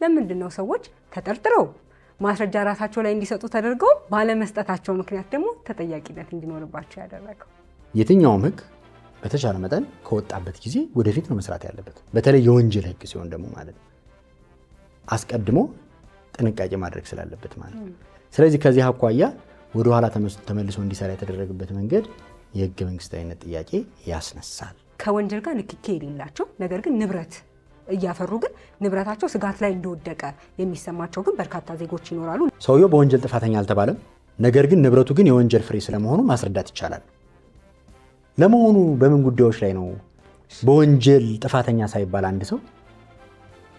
ለምንድነው ሰዎች ተጠርጥረው ማስረጃ ራሳቸው ላይ እንዲሰጡ ተደርገው ባለመስጠታቸው ምክንያት ደግሞ ተጠያቂነት እንዲኖርባቸው ያደረገው? የትኛውም ህግ በተቻለ መጠን ከወጣበት ጊዜ ወደፊት ነው መስራት ያለበት። በተለይ የወንጀል ህግ ሲሆን ደግሞ ማለት ነው አስቀድሞ ጥንቃቄ ማድረግ ስላለበት ማለት ነው። ስለዚህ ከዚህ አኳያ ወደ ኋላ ተመልሶ እንዲሰራ የተደረገበት መንገድ የህገ መንግስታዊነት ጥያቄ ያስነሳል። ከወንጀል ጋር ንክኪ የሌላቸው ነገር ግን ንብረት እያፈሩ ግን ንብረታቸው ስጋት ላይ እንደወደቀ የሚሰማቸው ግን በርካታ ዜጎች ይኖራሉ። ሰውየው በወንጀል ጥፋተኛ አልተባለም፣ ነገር ግን ንብረቱ ግን የወንጀል ፍሬ ስለመሆኑ ማስረዳት ይቻላል። ለመሆኑ በምን ጉዳዮች ላይ ነው በወንጀል ጥፋተኛ ሳይባል አንድ ሰው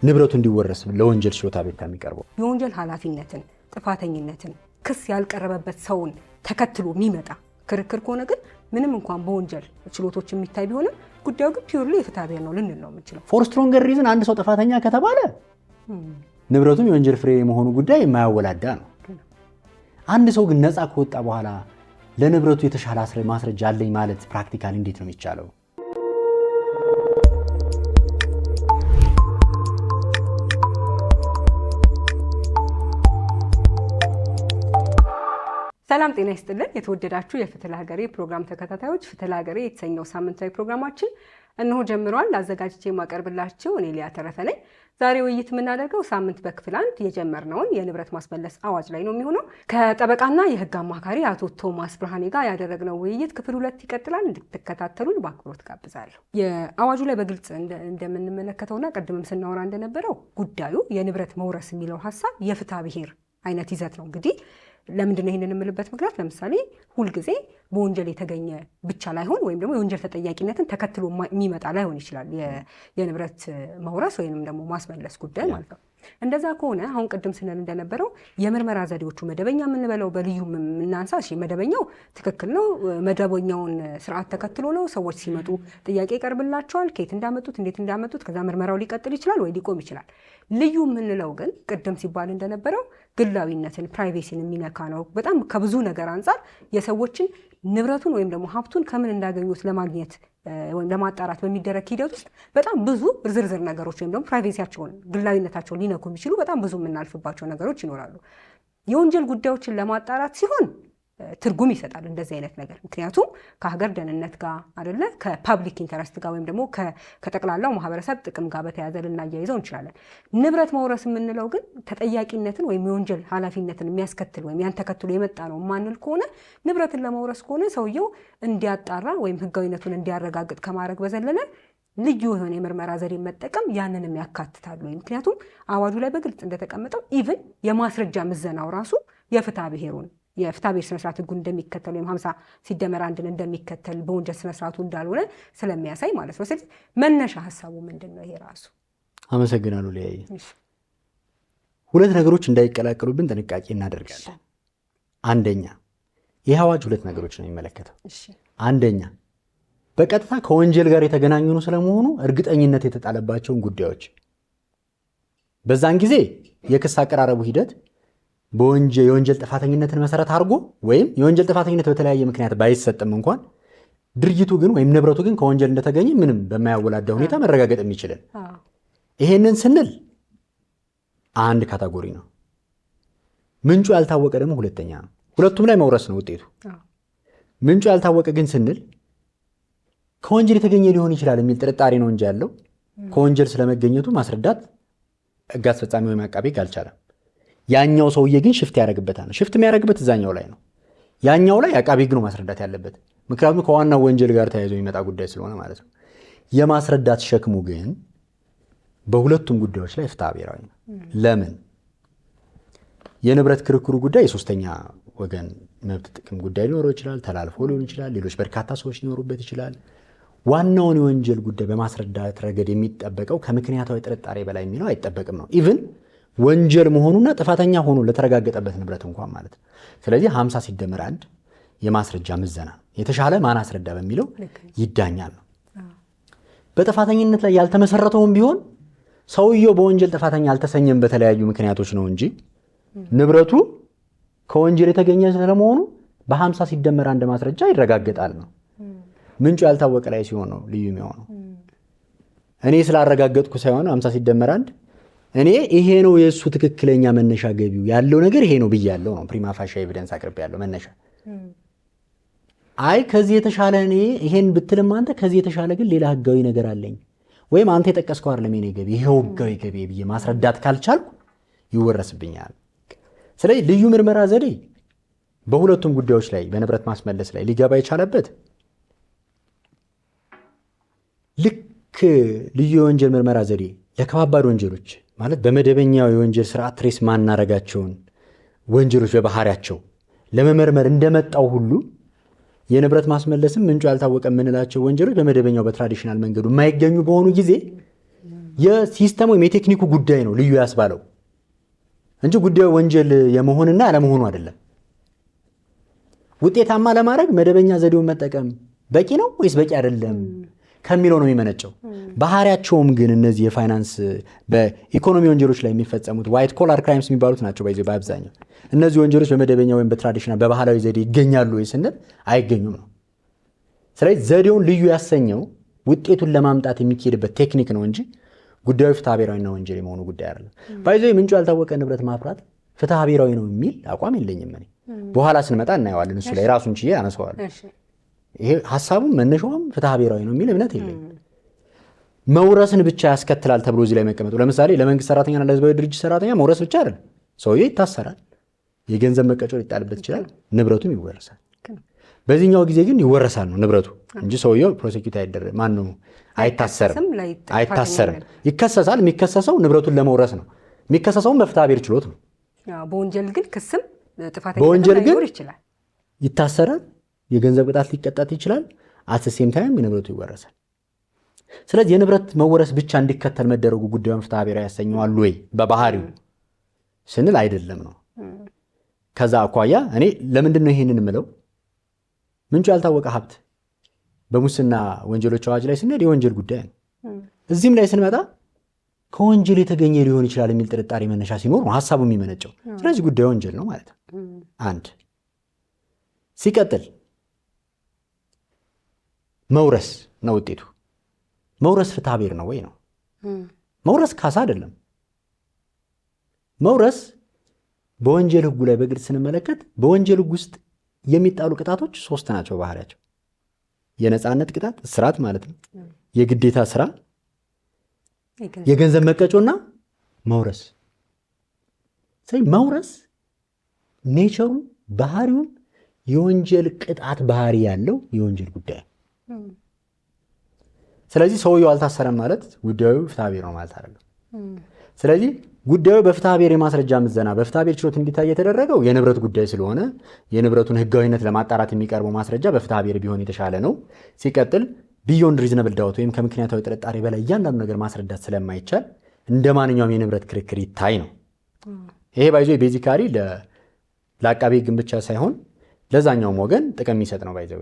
ንብረቱ እንዲወረስ ለወንጀል ችሎታ ቤት የሚቀርበው? የወንጀል ኃላፊነትን ጥፋተኝነትን ክስ ያልቀረበበት ሰውን ተከትሎ የሚመጣ ክርክር ከሆነ ግን ምንም እንኳን በወንጀል ችሎቶች የሚታይ ቢሆንም ጉዳዩ ግን ፒውርሊ የፍትሐ ብሔር ነው ልንል ነው የምንችለው። ፎር ስትሮንገር ሪዝን አንድ ሰው ጥፋተኛ ከተባለ ንብረቱም የወንጀል ፍሬ የመሆኑ ጉዳይ የማያወላዳ ነው። አንድ ሰው ግን ነፃ ከወጣ በኋላ ለንብረቱ የተሻለ ማስረጃ አለኝ ማለት ፕራክቲካሊ እንዴት ነው የሚቻለው? ሰላም ጤና ይስጥልን። የተወደዳችሁ የፍትህ ለሀገሬ ፕሮግራም ተከታታዮች፣ ፍትህ ለሀገሬ የተሰኘው ሳምንታዊ ፕሮግራማችን እነሆ ጀምሯል። አዘጋጅቼ የማቀርብላችሁ እኔ ሊያ ተረፈ ነኝ። ዛሬ ውይይት የምናደርገው ሳምንት በክፍል 1 የጀመርነውን የንብረት ማስመለስ አዋጅ ላይ ነው የሚሆነው። ከጠበቃና የህግ አማካሪ አቶ ቶማስ ብርሃኔ ጋር ያደረግነው ውይይት ክፍል 2 ይቀጥላል። እንድትከታተሉን በአክብሮት ጋብዛለሁ። የአዋጁ ላይ በግልጽ እንደምንመለከተውና ቅድምም ስናወራ እንደነበረው ጉዳዩ የንብረት መውረስ የሚለው ሀሳብ የፍትሐ ብሔር አይነት ይዘት ነው። እንግዲህ ለምንድነው ይሄንን የምልበት ምክንያት ለምሳሌ ሁልጊዜ በወንጀል የተገኘ ብቻ ላይሆን ወይም ደግሞ የወንጀል ተጠያቂነትን ተከትሎ የሚመጣ ላይሆን ይችላል የንብረት መውረስ ወይንም ደግሞ ማስመለስ ጉዳይ ማለት ነው። እንደዛ ከሆነ አሁን ቅድም ስንል እንደነበረው የምርመራ ዘዴዎቹ መደበኛ የምንበለው በልዩ የምናንሳ መደበኛው ትክክል ነው። መደበኛውን ስርዓት ተከትሎ ነው ሰዎች ሲመጡ ጥያቄ ይቀርብላቸዋል፣ ከየት እንዳመጡት እንዴት እንዳመጡት፣ ከዛ ምርመራው ሊቀጥል ይችላል ወይ ሊቆም ይችላል። ልዩ የምንለው ግን ቅድም ሲባል እንደነበረው ግላዊነትን ፕራይቬሲን የሚነካ ነው። በጣም ከብዙ ነገር አንጻር የሰዎችን ንብረቱን ወይም ደግሞ ሀብቱን ከምን እንዳገኙት ለማግኘት ወይም ለማጣራት በሚደረግ ሂደት ውስጥ በጣም ብዙ ዝርዝር ነገሮች ወይም ደግሞ ፕራይቬሲያቸውን ግላዊነታቸውን ሊነኩ የሚችሉ በጣም ብዙ የምናልፍባቸው ነገሮች ይኖራሉ። የወንጀል ጉዳዮችን ለማጣራት ሲሆን ትርጉም ይሰጣል እንደዚህ አይነት ነገር። ምክንያቱም ከሀገር ደህንነት ጋር አይደለ ከፓብሊክ ኢንተረስት ጋር ወይም ደግሞ ከጠቅላላው ማህበረሰብ ጥቅም ጋር በተያያዘ ልናያይዘው እንችላለን። ንብረት መውረስ የምንለው ግን ተጠያቂነትን ወይም የወንጀል ኃላፊነትን የሚያስከትል ወይም ያን ተከትሎ የመጣ ነው ማንል ከሆነ ንብረትን ለመውረስ ከሆነ ሰውየው እንዲያጣራ ወይም ህጋዊነቱን እንዲያረጋግጥ ከማድረግ በዘለለ ልዩ የሆነ የምርመራ ዘዴ መጠቀም ያንንም ያካትታሉ። ምክንያቱም አዋጁ ላይ በግልጽ እንደተቀመጠው ኢቭን የማስረጃ ምዘናው ራሱ የፍትሐ ብሔሩን የፍትሐ ብሔር ስነስርዓት ህጉን እንደሚከተል ወይም 50 ሲደመር 1ን እንደሚከተል በወንጀል ስነስርዓቱ እንዳልሆነ ስለሚያሳይ ማለት ነው። ስለዚህ መነሻ ሀሳቡ ምንድነው? ይሄ ራሱ አመሰግናለሁ ሊያይ። ሁለት ነገሮች እንዳይቀላቀሉብን ጥንቃቄ እናደርጋለን። አንደኛ ይህ አዋጅ ሁለት ነገሮች ነው የሚመለከተው። አንደኛ በቀጥታ ከወንጀል ጋር የተገናኙ ነው ስለመሆኑ እርግጠኝነት የተጣለባቸውን ጉዳዮች በዛን ጊዜ የክስ አቀራረቡ ሂደት የወንጀል ጥፋተኝነትን መሰረት አድርጎ ወይም የወንጀል ጥፋተኝነት በተለያየ ምክንያት ባይሰጥም እንኳን ድርጊቱ ግን ወይም ንብረቱ ግን ከወንጀል እንደተገኘ ምንም በማያወላዳ ሁኔታ መረጋገጥ የሚችልን ይሄንን ስንል አንድ ካታጎሪ ነው። ምንጩ ያልታወቀ ደግሞ ሁለተኛ ነው። ሁለቱም ላይ መውረስ ነው ውጤቱ። ምንጩ ያልታወቀ ግን ስንል ከወንጀል የተገኘ ሊሆን ይችላል የሚል ጥርጣሬ ነው እንጂ ያለው ከወንጀል ስለመገኘቱ ማስረዳት ሕግ አስፈጻሚ ወይም አቃቤ ሕግ አልቻለም። ያኛው ሰውዬ ግን ሽፍት ያደርግበታል። ሽፍት የሚያደርግበት እዛኛው ላይ ነው። ያኛው ላይ አቃቤ ሕግ ነው ማስረዳት ያለበት፣ ምክንያቱም ከዋናው ወንጀል ጋር ተያይዞ የሚመጣ ጉዳይ ስለሆነ ማለት ነው። የማስረዳት ሸክሙ ግን በሁለቱም ጉዳዮች ላይ ፍትሐ ብሔራዊ ነው። ለምን? የንብረት ክርክሩ ጉዳይ የሶስተኛ ወገን መብት ጥቅም ጉዳይ ሊኖረው ይችላል፣ ተላልፎ ሊሆን ይችላል፣ ሌሎች በርካታ ሰዎች ሊኖሩበት ይችላል። ዋናውን የወንጀል ጉዳይ በማስረዳት ረገድ የሚጠበቀው ከምክንያታዊ ጥርጣሬ በላይ የሚለው አይጠበቅም ነው። ኢቭን ወንጀል መሆኑና ጥፋተኛ ሆኖ ለተረጋገጠበት ንብረት እንኳን ማለት ነው። ስለዚህ 50 ሲደመር 1 የማስረጃ ምዘና የተሻለ ማን አስረዳ በሚለው ይዳኛል ነው። በጥፋተኝነት ላይ ያልተመሰረተውም ቢሆን ሰውየው በወንጀል ጥፋተኛ አልተሰኘም በተለያዩ ምክንያቶች ነው እንጂ ንብረቱ ከወንጀል የተገኘ ስለመሆኑ በ50 ሲደመር 1 ማስረጃ ይረጋገጣል ነው። ምንጩ ያልታወቀ ላይ ሲሆን ነው ልዩ የሚሆነው። እኔ ስላረጋገጥኩ ሳይሆን 50 ሲደመር 1 እኔ ይሄ ነው የእሱ ትክክለኛ መነሻ ገቢው ያለው ነገር ይሄ ነው ብያለሁ ነው ፕሪማ ፋሻ ኤቪደንስ አቅርቤያለሁ መነሻ። አይ ከዚህ የተሻለ እኔ ይሄን ብትልም አንተ ከዚህ የተሻለ ግን ሌላ ህጋዊ ነገር አለኝ ወይም አንተ የጠቀስከው አይደለም የኔ ገቢ ይሄ ህጋዊ ገቢ ብዬ ማስረዳት ካልቻልኩ ይወረስብኛል። ስለዚህ ልዩ ምርመራ ዘዴ በሁለቱም ጉዳዮች ላይ በንብረት ማስመለስ ላይ ሊገባ የቻለበት ልክ ልዩ የወንጀል ምርመራ ዘዴ ለከባባድ ወንጀሎች ማለት በመደበኛው የወንጀል ስርዓት ትሬስ ማናረጋቸውን ወንጀሎች በባህሪያቸው ለመመርመር እንደመጣው ሁሉ የንብረት ማስመለስም ምንጩ ያልታወቀ የምንላቸው ወንጀሎች በመደበኛው በትራዲሽናል መንገዱ የማይገኙ በሆኑ ጊዜ የሲስተም ወይም የቴክኒኩ ጉዳይ ነው ልዩ ያስባለው እንጂ ጉዳዩ ወንጀል የመሆንና ያለመሆኑ አይደለም። ውጤታማ ለማድረግ መደበኛ ዘዴውን መጠቀም በቂ ነው ወይስ በቂ አይደለም ከሚለው ነው የሚመነጨው። ባህሪያቸውም ግን እነዚህ የፋይናንስ በኢኮኖሚ ወንጀሎች ላይ የሚፈጸሙት ዋይት ኮላር ክራይምስ የሚባሉት ናቸው። በአብዛኛው እነዚህ ወንጀሎች በመደበኛ ወይም በትራዲሽናል በባህላዊ ዘዴ ይገኛሉ ወይ ስንል አይገኙም ነው። ስለዚህ ዘዴውን ልዩ ያሰኘው ውጤቱን ለማምጣት የሚካሄድበት ቴክኒክ ነው እንጂ ጉዳዩ ፍትሐ ብሔራዊና ወንጀል የመሆኑ ጉዳይ አይደለም። ምንጩ ያልታወቀ ንብረት ማፍራት ፍትሐ ብሔራዊ ነው የሚል አቋም የለኝም እኔ። በኋላ ስንመጣ እናየዋለን። እሱ ላይ ራሱን ችዬ አነሳዋለሁ። ይሄ ሐሳቡም መነሻውም ፍትሐ ብሔራዊ ነው የሚል እምነት የለኝም። መውረስን ብቻ ያስከትላል ተብሎ እዚህ ላይ መቀመጡ ለምሳሌ ለመንግስት ሰራተኛና ለህዝባዊ ድርጅት ሰራተኛ መውረስ ብቻ አይደለም። ሰውዬው ይታሰራል፣ የገንዘብ መቀጮ ሊጣልበት ይችላል፣ ንብረቱም ይወረሳል። በዚህኛው ጊዜ ግን ይወረሳል ነው ንብረቱ እንጂ ሰውዬው ፕሮሲኪዩት አይደረግም። ማን ነው አይታሰርም። ይከሰሳል። የሚከሰሰው ንብረቱን ለመውረስ ነው። የሚከሰሰውም በፍትሐ ብሔር ችሎት ነው። በወንጀል ግን ክስም ጥፋተኛ በወንጀል ግን ይችላል፣ ይታሰራል፣ የገንዘብ ቅጣት ሊቀጣት ይችላል። አት ሴም ታይም ንብረቱ ይወረሳል። ስለዚህ የንብረት መወረስ ብቻ እንዲከተል መደረጉ ጉዳዩን ፍትሐ ብሔራዊ ያሰኘዋል ወይ በባህሪው ስንል አይደለም ነው። ከዛ አኳያ እኔ ለምንድን ነው ይሄንን የምለው? ምንጩ ያልታወቀ ሀብት በሙስና ወንጀሎች አዋጅ ላይ ስንሄድ የወንጀል ጉዳይ ነው። እዚህም ላይ ስንመጣ ከወንጀል የተገኘ ሊሆን ይችላል የሚል ጥርጣሬ መነሻ ሲኖር ነው ሀሳቡ የሚመነጨው። ስለዚህ ጉዳዩ ወንጀል ነው ማለት ነው። አንድ ሲቀጥል መውረስ ነው ውጤቱ። መውረስ ፍትሐ ብሔር ነው ወይ ነው? መውረስ ካሳ አይደለም። መውረስ በወንጀል ህጉ ላይ በግልጽ ስንመለከት በወንጀል ህጉ ውስጥ የሚጣሉ ቅጣቶች 3 ናቸው ባህሪያቸው። የነፃነት ቅጣት እስራት ማለት ነው፣ የግዴታ ስራ፣ የገንዘብ መቀጮና መውረስ። ስለዚህ መውረስ ኔቸሩን ባህሪውን የወንጀል ቅጣት ባህሪ ያለው የወንጀል ጉዳይ። ስለዚህ ሰውየው አልታሰረም ማለት ጉዳዩ ፍትሐ ብሔር ነው ማለት አይደለም። ስለዚህ ጉዳዩ በፍትሐ ብሔር የማስረጃ ምዘና በፍትሐ ብሔር ችሎት እንዲታይ የተደረገው የንብረት ጉዳይ ስለሆነ የንብረቱን ህጋዊነት ለማጣራት የሚቀርበው ማስረጃ በፍትሐ ብሔር ቢሆን የተሻለ ነው። ሲቀጥል ቢዮንድ ሪዝነብል ዳውት ወይም ከምክንያታዊ ጥርጣሬ በላይ እያንዳንዱ ነገር ማስረዳት ስለማይቻል እንደ ማንኛውም የንብረት ክርክር ይታይ ነው። ይሄ ባይዞ ቤዚካሊ ለአቃቤ ህግ ብቻ ሳይሆን ለዛኛውም ወገን ጥቅም የሚሰጥ ነው። ባይዘው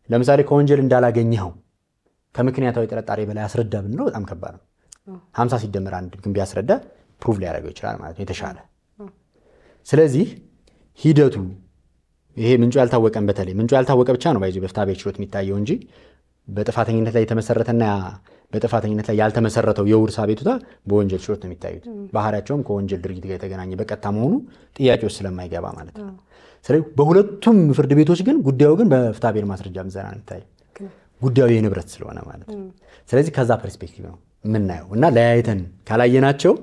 ለምሳሌ ከወንጀል እንዳላገኘኸው ከምክንያታዊ ጥርጣሬ በላይ አስረዳ ብንለው በጣም ከባድ ነው። 50 ሲደመር 1 ግን ቢያስረዳ ፕሩቭ ሊያደርገው ይችላል ማለት ነው የተሻለ። ስለዚህ ሂደቱ ይሄ ምንጩ ያልታወቀን በተለይ ምንጩ ያልታወቀ ብቻ ነው ባይዞ በፍትሐ ብሔር ችሎት የሚታየው እንጂ በጥፋተኝነት ላይ የተመሰረተና በጥፋተኝነት ላይ ያልተመሰረተው የውርስ አቤቱታ በወንጀል ችሎት ነው የሚታዩት። ባህሪያቸውም ከወንጀል ድርጊት ጋር የተገናኘ በቀጥታ መሆኑ ጥያቄዎች ስለማይገባ ማለት ነው። ስለዚህ በሁለቱም ፍርድ ቤቶች ግን ጉዳዩ ግን በፍትሐ ብሔር ማስረጃ ምዘና ነው የሚታየው ጉዳዩ የንብረት ስለሆነ ማለት ነው። ስለዚህ ከዛ ፐርስፔክቲቭ ነው የምናየው እና ለያይተን ካላየናቸው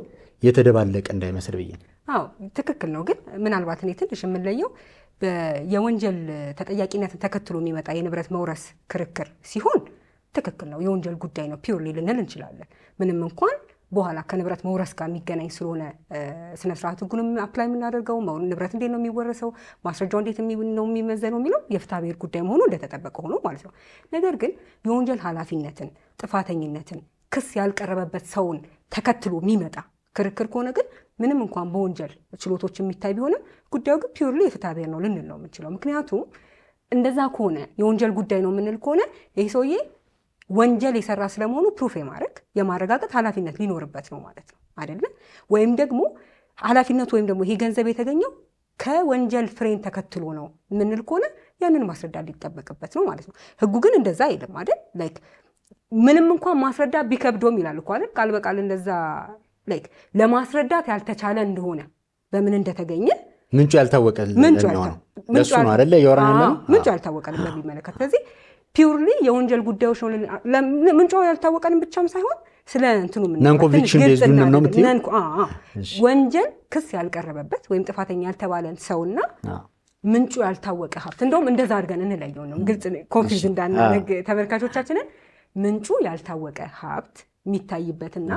የተደባለቀ እንዳይመስል ብዬ። አዎ ትክክል ነው። ግን ምናልባት እኔ ትንሽ የምንለየው የወንጀል ተጠያቂነትን ተከትሎ የሚመጣ የንብረት መውረስ ክርክር ሲሆን ትክክል ነው፣ የወንጀል ጉዳይ ነው ፒውርሊ ልንል እንችላለን። ምንም እንኳን በኋላ ከንብረት መውረስ ጋር የሚገናኝ ስለሆነ ስነ ስርዓት ህጉንም አፕላይ የምናደርገው ንብረት እንዴት ነው የሚወረሰው፣ ማስረጃው እንዴት ነው የሚመዘነው የሚለው የፍትሐ ብሔር ጉዳይ መሆኑ እንደተጠበቀ ሆኖ ማለት ነው። ነገር ግን የወንጀል ኃላፊነትን፣ ጥፋተኝነትን፣ ክስ ያልቀረበበት ሰውን ተከትሎ የሚመጣ ክርክር ከሆነ ግን ምንም እንኳን በወንጀል ችሎቶች የሚታይ ቢሆንም ጉዳዩ ግን ፒውርሊ የፍትሐ ብሔር ነው ልንል ነው የምንችለው። ምክንያቱም እንደዛ ከሆነ የወንጀል ጉዳይ ነው የምንል ከሆነ ይህ ሰውዬ ወንጀል የሰራ ስለመሆኑ ፕሩፍ የማረጋገጥ ኃላፊነት ሊኖርበት ነው ማለት ነው አይደለም? ወይም ደግሞ ኃላፊነቱ ወይም ደግሞ ይሄ ገንዘብ የተገኘው ከወንጀል ፍሬን ተከትሎ ነው የምንል ከሆነ ያንን ማስረዳት ሊጠበቅበት ነው ማለት ነው። ህጉ ግን እንደዛ አይልም አይደል? ላይክ ምንም እንኳን ማስረዳ ቢከብዶም ይላል እኮ አይደል? ቃል በቃል እንደዛ ላይክ ለማስረዳት ያልተቻለ እንደሆነ በምን እንደተገኘ ምንጩ ያልታወቀ ነው ለሱ ነው አይደለ ያወራነው ምንጩ ያልታወቀ ነው በሚመለከት ስለዚህ ፒውርሊ የወንጀል ጉዳዮች ነው ምንጩ ያልታወቀንም ብቻም ሳይሆን ስለ እንትኑ ምን ነን ኮንቪክሽን ቤዝድ ነው ምትይ ወንጀል ክስ ያልቀረበበት ወይም ጥፋተኛ ያልተባለን ሰውና ምንጩ ያልታወቀ ሀብት እንደውም እንደዛ አድርገን እንለየው ነው ግልጽ ኮንፊውዝ እንዳናደርግ ተመልካቾቻችንን ምንጩ ያልታወቀ ሀብት የሚታይበትና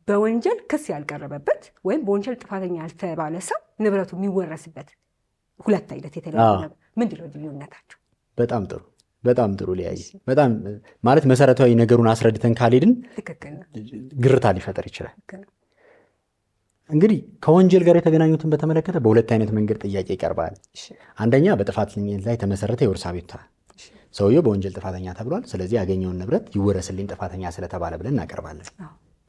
በወንጀል ክስ ያልቀረበበት ወይም በወንጀል ጥፋተኛ ያልተባለ ሰው ንብረቱ የሚወረስበት ሁለት አይነት የተለያዩ ነገር ምንድን ነው ልዩነታቸው? በጣም ጥሩ ሊያይ በጣም ማለት መሰረታዊ ነገሩን አስረድተን ካልሄድን ግርታ ሊፈጠር ይችላል። እንግዲህ ከወንጀል ጋር የተገናኙትን በተመለከተ በሁለት አይነት መንገድ ጥያቄ ይቀርባል። አንደኛ በጥፋተኝነት ላይ የተመሰረተ የውርስ አቤቱታ ሰውየው በወንጀል ጥፋተኛ ተብሏል፣ ስለዚህ ያገኘውን ንብረት ይወረስልኝ ጥፋተኛ ስለተባለ ብለን እናቀርባለን።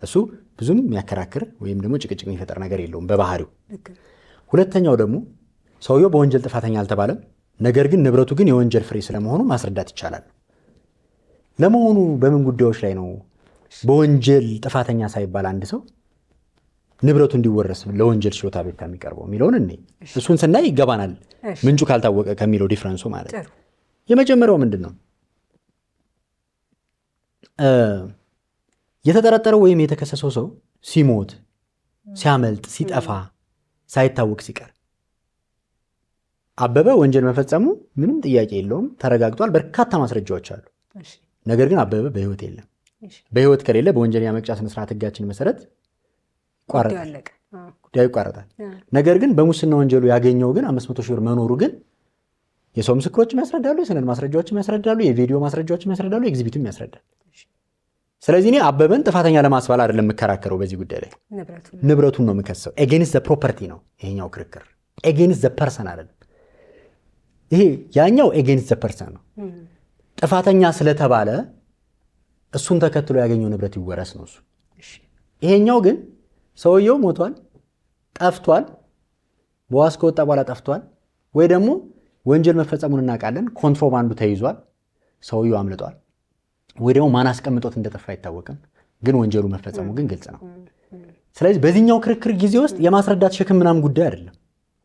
እሱ ብዙም የሚያከራክር ወይም ደግሞ ጭቅጭቅ የሚፈጠር ነገር የለውም በባህሪው። ሁለተኛው ደግሞ ሰውየው በወንጀል ጥፋተኛ አልተባለም፣ ነገር ግን ንብረቱ ግን የወንጀል ፍሬ ስለመሆኑ ማስረዳት ይቻላል። ለመሆኑ በምን ጉዳዮች ላይ ነው በወንጀል ጥፋተኛ ሳይባል አንድ ሰው ንብረቱ እንዲወረስ ለወንጀል ችሎት አቤቱታ የሚቀርበው የሚለውን እሱን ስናይ ይገባናል፣ ምንጩ ካልታወቀ ከሚለው ዲፍረንሱ ማለት ነው። የመጀመሪያው ምንድን ነው? የተጠረጠረው ወይም የተከሰሰው ሰው ሲሞት፣ ሲያመልጥ፣ ሲጠፋ፣ ሳይታወቅ ሲቀር አበበ ወንጀል መፈጸሙ ምንም ጥያቄ የለውም፣ ተረጋግጧል። በርካታ ማስረጃዎች አሉ። ነገር ግን አበበ በህይወት የለም። በህይወት ከሌለ በወንጀለኛ መቅጫ ስነ ስርዓት ህጋችን መሰረት ጉዳዩ ይቋረጣል። ነገር ግን በሙስና ወንጀሉ ያገኘው ግን 500 ሺህ ብር መኖሩ ግን የሰው ምስክሮችም ያስረዳሉ፣ የሰነድ ማስረጃዎችም ያስረዳሉ፣ የቪዲዮ ማስረጃዎችም ያስረዳሉ፣ የኤግዚቢቱም ያስረዳል። ስለዚህ እኔ አበበን ጥፋተኛ ለማስባል አይደለም የምከራከረው በዚህ ጉዳይ ላይ ንብረቱን ነው የምከሰው። ኤጌንስት ዘ ፕሮፐርቲ ነው ይሄኛው ክርክር፣ ኤጌንስት ዘ ፐርሰን አይደለም። ይሄ ያኛው ኤጌንስት ዘ ፐርሰን ነው። ጥፋተኛ ስለተባለ እሱን ተከትሎ ያገኘው ንብረት ይወረስ ነው እሱ። ይሄኛው ግን ሰውየው ሞቷል፣ ጠፍቷል፣ በዋስ ከወጣ በኋላ ጠፍቷል፣ ወይ ደግሞ ወንጀል መፈጸሙን እናውቃለን፣ ኮንትሮባንዱ ተይዟል፣ ሰውየው አምልጧል፣ ወይ ደግሞ ማን አስቀምጦት እንደጠፋ አይታወቅም፣ ግን ወንጀሉ መፈጸሙ ግን ግልጽ ነው። ስለዚህ በዚህኛው ክርክር ጊዜ ውስጥ የማስረዳት ሸክም ምናምን ጉዳይ አይደለም፣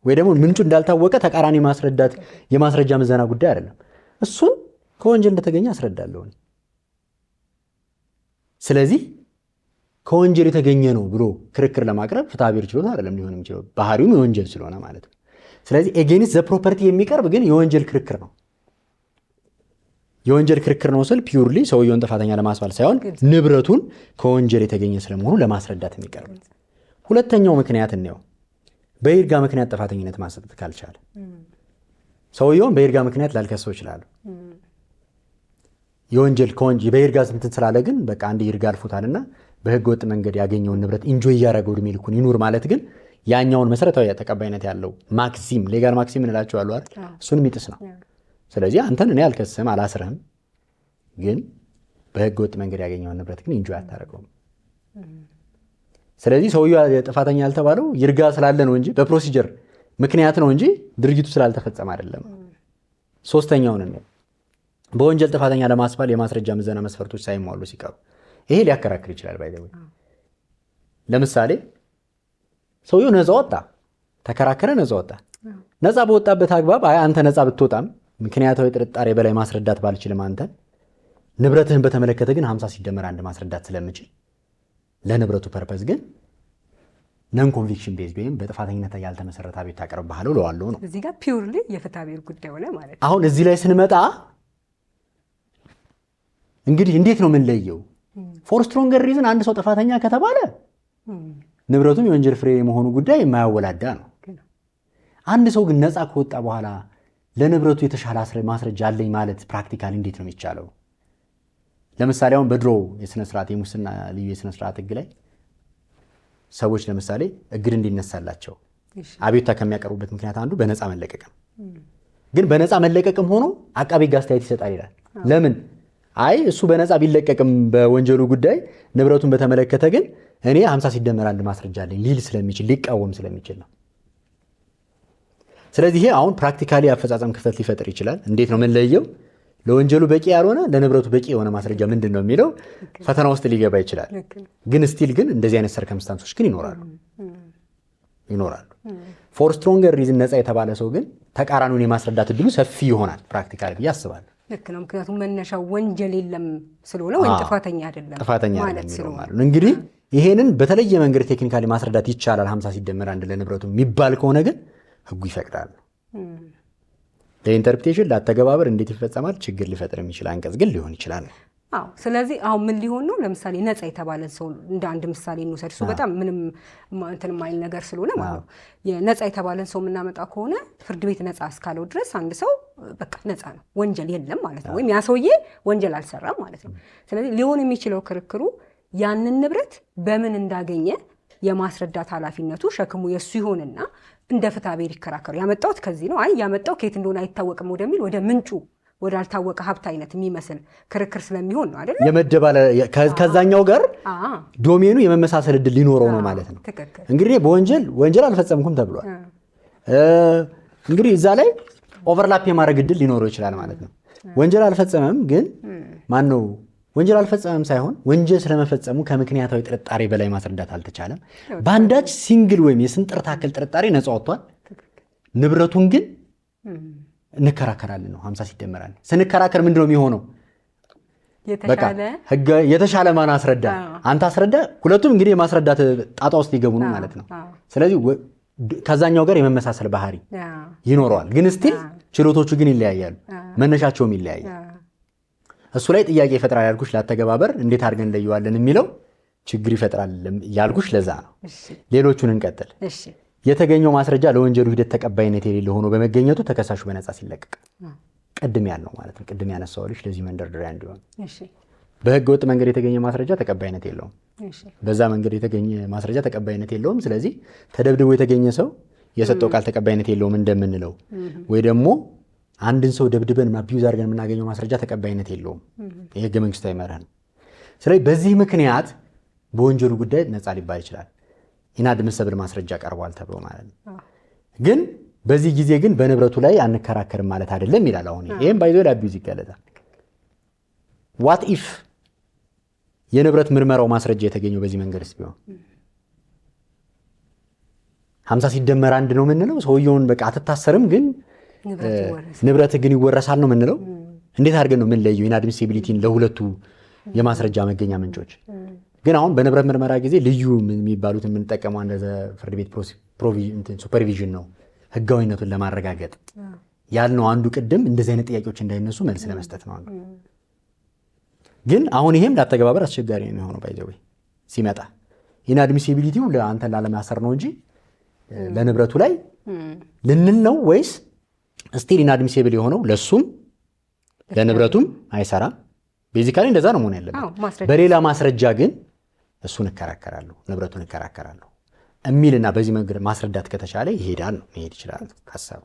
ወይ ደግሞ ምንጩ እንዳልታወቀ ተቃራኒ ማስረዳት የማስረጃ ምዘና ጉዳይ አይደለም። እሱን ከወንጀል እንደተገኘ አስረዳለሁ። ስለዚህ ከወንጀል የተገኘ ነው ብሎ ክርክር ለማቅረብ ፍትሐ ብሔር ችሎት አይደለም ሊሆን የሚችለው፣ ባህሪውም የወንጀል ስለሆነ ማለት ነው። ስለዚህ ኤጌንስት ዘ ፕሮፐርቲ የሚቀርብ ግን የወንጀል ክርክር ነው። የወንጀል ክርክር ነው ስል ፒውርሊ ሰውየውን ጥፋተኛ ለማስባል ሳይሆን ንብረቱን ከወንጀል የተገኘ ስለመሆኑ ለማስረዳት የሚቀርብ። ሁለተኛው ምክንያት እንየው። በይርጋ ምክንያት ጥፋተኝነት ማሰጠት ካልቻለ ሰውየውን በይርጋ ምክንያት ላልከሰው ይችላሉ። የወንጀል በይርጋ እንትን ስላለ ግን በቃ አንድ ይርጋ አልፎታልና በህገ ወጥ መንገድ ያገኘውን ንብረት ኢንጆይ እያደረገው ዕድሜ ልኩን ይኑር ማለት ግን ያኛውን መሰረታዊ ተቀባይነት ያለው ማክሲም ሌጋል ማክሲም እንላቸው አሉ አይደል? እሱን የሚጥስ ነው። ስለዚህ አንተን እኔ አልከስም አላስርህም፣ ግን በህገ ወጥ መንገድ ያገኘውን ንብረት ግን ኢንጆይ አታደርገውም። ስለዚህ ሰውየው ጥፋተኛ ያልተባለው ይርጋ ስላለ ነው እንጂ በፕሮሲጀር ምክንያት ነው እንጂ ድርጊቱ ስላልተፈጸመ አይደለም። ሶስተኛውን ነው በወንጀል ጥፋተኛ ለማስባል የማስረጃ ምዘና መስፈርቶች ሳይሟሉ ሲቀሩ ይሄ ሊያከራክር ይችላል። ባይዘው ለምሳሌ ሰውየው ነፃ ወጣ፣ ተከራከረ፣ ነፃ ወጣ። ነፃ በወጣበት አግባብ አንተ ነፃ ብትወጣም ምክንያታዊ ጥርጣሬ በላይ ማስረዳት ባልችልም አንተ ንብረትህን በተመለከተ ግን 50 ሲደመር አንድ ማስረዳት ስለምችል ለንብረቱ ፐርፐዝ ግን ነን ኮንቪክሽን ቤዝ ወይም በጥፋተኝነት ያልተመሰረተ አቤቱታ አቀርብሃለሁ እለዋለሁ ነው። እዚህ ጋር ፒውርሊ የፍትሐ ብሔር ጉዳይ ሆነ ማለት ነው። አሁን እዚህ ላይ ስንመጣ እንግዲህ እንዴት ነው የምንለየው? ፎር ስትሮንገር ሪዝን አንድ ሰው ጥፋተኛ ከተባለ ንብረቱም የወንጀል ፍሬ የመሆኑ ጉዳይ የማያወላዳ ነው። አንድ ሰው ግን ነፃ ከወጣ በኋላ ለንብረቱ የተሻለ ማስረጃ አለኝ ማለት ፕራክቲካሊ እንዴት ነው የሚቻለው? ለምሳሌ አሁን በድሮ የስነስርዓት የሙስና ልዩ የስነስርዓት ህግ ላይ ሰዎች ለምሳሌ እግድ እንዲነሳላቸው አቤቱታ ከሚያቀርቡበት ምክንያት አንዱ በነፃ መለቀቅም። ግን በነፃ መለቀቅም ሆኖ አቃቤ ህግ አስተያየት ይሰጣል ይላል። ለምን? አይ እሱ በነፃ ቢለቀቅም በወንጀሉ ጉዳይ ንብረቱን በተመለከተ ግን እኔ 50 ሲደመር አንድ ማስረጃ አለኝ ሊል ስለሚችል ሊቃወም ስለሚችል ነው። ስለዚህ ይሄ አሁን ፕራክቲካሊ አፈጻጸም ክፍተት ሊፈጥር ይችላል። እንዴት ነው የምንለየው? ለወንጀሉ በቂ ያልሆነ ለንብረቱ በቂ የሆነ ማስረጃ ምንድን ነው የሚለው ፈተና ውስጥ ሊገባ ይችላል። ግን ስቲል ግን እንደዚህ አይነት ሰርከምስታንሶች ግን ይኖራሉ። ፎር ስትሮንገር ሪዝን ነፃ የተባለ ሰው ግን ተቃራኒውን የማስረዳት እድሉ ሰፊ ይሆናል ፕራክቲካሊ ብዬ አስባለሁ። ልክ ነው። ምክንያቱም መነሻው ወንጀል የለም ስለሆነ ወይም ጥፋተኛ አይደለም ማለት ስለሆነ እንግዲህ ይሄንን በተለየ መንገድ ቴክኒካሊ ማስረዳት ይቻላል 50 ሲደመር 1 ለንብረቱ የሚባል ከሆነ ግን ህጉ ይፈቅዳል። ለኢንተርፕሬቴሽን ለአተገባበር እንዴት ይፈጸማል ችግር ሊፈጥር የሚችል አንቀጽ ግን ሊሆን ይችላል። አዎ ስለዚህ አሁን ምን ሊሆን ነው? ለምሳሌ ነፃ የተባለን ሰው እንደ አንድ ምሳሌ እንውሰድ። እሱ በጣም ምንም እንትን የማይል ነገር ስለሆነ ማለት ነው። የነፃ የተባለን ሰው የምናመጣ ከሆነ ፍርድ ቤት ነፃ እስካለው ድረስ አንድ ሰው በቃ ነፃ ነው፣ ወንጀል የለም ማለት ነው። ወይም ያ ሰውዬ ወንጀል አልሰራም ማለት ነው። ስለዚህ ሊሆን የሚችለው ክርክሩ ያንን ንብረት በምን እንዳገኘ የማስረዳት ኃላፊነቱ ሸክሙ የሱ ይሆንና እንደ ፍትሐ ብሔር ይከራከሩ። ያመጣሁት ከዚህ ነው፣ አይ ያመጣው ከየት እንደሆነ አይታወቅም ወደሚል ወደ ምንጩ ወዳልታወቀ ሀብት አይነት የሚመስል ክርክር ስለሚሆን ነው አይደል? የመደባለ ከዛኛው ጋር ዶሜኑ የመመሳሰል እድል ሊኖረው ነው ማለት ነው። እንግዲህ ወንጀል አልፈጸምኩም ተብሏል። እንግዲህ እዛ ላይ ኦቨርላፕ የማድረግ እድል ሊኖረው ይችላል ማለት ነው። ወንጀል አልፈጸመም ግን ማን ነው ወንጀል አልፈጸመም ሳይሆን ወንጀል ስለመፈጸሙ ከምክንያታዊ ጥርጣሬ በላይ ማስረዳት አልተቻለም። በአንዳች ሲንግል ወይም የስንጥር ታክል ጥርጣሬ ነፃ ወጥቷል። ንብረቱን ግን እንከራከራለን ነው 50 ሲደመር 1 ስንከራከር ምንድነው የሚሆነው? የተሻለ ማን አስረዳ? አንተ አስረዳ። ሁለቱም እንግዲህ የማስረዳት ጣጣ ውስጥ ሊገቡ ነው ማለት ነው። ስለዚህ ከዛኛው ጋር የመመሳሰል ባህሪ ይኖረዋል። ግን ስቲል ችሎቶቹ ግን ይለያያሉ፣ መነሻቸውም ይለያያል። እሱ ላይ ጥያቄ ይፈጥራል ያልኩሽ። ላተገባበር እንዴት አድርገን እንለየዋለን የሚለው ችግር ይፈጥራል ያልኩሽ ለዛ ነው። ሌሎቹን እንቀጥል። የተገኘው ማስረጃ ለወንጀሉ ሂደት ተቀባይነት የሌለው ሆኖ በመገኘቱ ተከሳሹ በነፃ ሲለቀቅ ቅድም ያልነው ማለት ነው። ቅድም ያነሳሁልሽ ለዚህ መንደርደሪያ እንዲሆን በህገ ወጥ መንገድ የተገኘ ማስረጃ ተቀባይነት የለውም። በዛ መንገድ የተገኘ ማስረጃ ተቀባይነት የለውም። ስለዚህ ተደብድቦ የተገኘ ሰው የሰጠው ቃል ተቀባይነት የለውም እንደምንለው ወይ ደግሞ አንድን ሰው ደብድበን አቢዩዝ አድርገን የምናገኘው ማስረጃ ተቀባይነት የለውም። የህገ መንግስታዊ መርህ ነው። ስለዚህ በዚህ ምክንያት በወንጀሉ ጉዳይ ነፃ ሊባል ይችላል። ኢናድሚሰብል ማስረጃ ቀርቧል ተብሎ ማለት ነው። ግን በዚህ ጊዜ ግን በንብረቱ ላይ አንከራከርም ማለት አይደለም ይላል። አሁን ይሄም ባይዞ ለአቢዩዝ ይገለጣል። ዋት ኢፍ የንብረት ምርመራው ማስረጃ የተገኘው በዚህ መንገድስ ቢሆን 50 ሲደመር 1 ነው የምንለው። ሰውየውን በቃ አትታሰርም ግን ንብረት ግን ይወረሳል ነው የምንለው። እንዴት አድርገን ነው የምንለየው ኢናድሚሲቢሊቲን ለሁለቱ የማስረጃ መገኛ ምንጮች? ግን አሁን በንብረት ምርመራ ጊዜ ልዩ የሚባሉት የምንጠቀመው እንደ ፍርድ ቤት ሱፐርቪዥን ነው ህጋዊነቱን ለማረጋገጥ ያልነው። አንዱ ቅድም እንደዚህ አይነት ጥያቄዎች እንዳይነሱ መልስ ለመስጠት ነው አንዱ። ግን አሁን ይሄም ላተገባበር አስቸጋሪ ነው የሚሆነው። ባይዘው ሲመጣ ኢናድሚሲቢሊቲው ለአንተን ላለማሰር ነው እንጂ ለንብረቱ ላይ ልንል ነው ወይስ ስቲል ኢናድሚሲብል የሆነው ለሱም ለንብረቱም አይሰራ? ቤዚካሊ እንደዛ ነው መሆን ያለበት። በሌላ ማስረጃ ግን እሱን እከራከራለሁ ንብረቱን እከራከራለሁ የሚልና በዚህ መንገድ ማስረዳት ከተቻለ ይሄዳል ነው መሄድ ይችላል ሐሳቡ።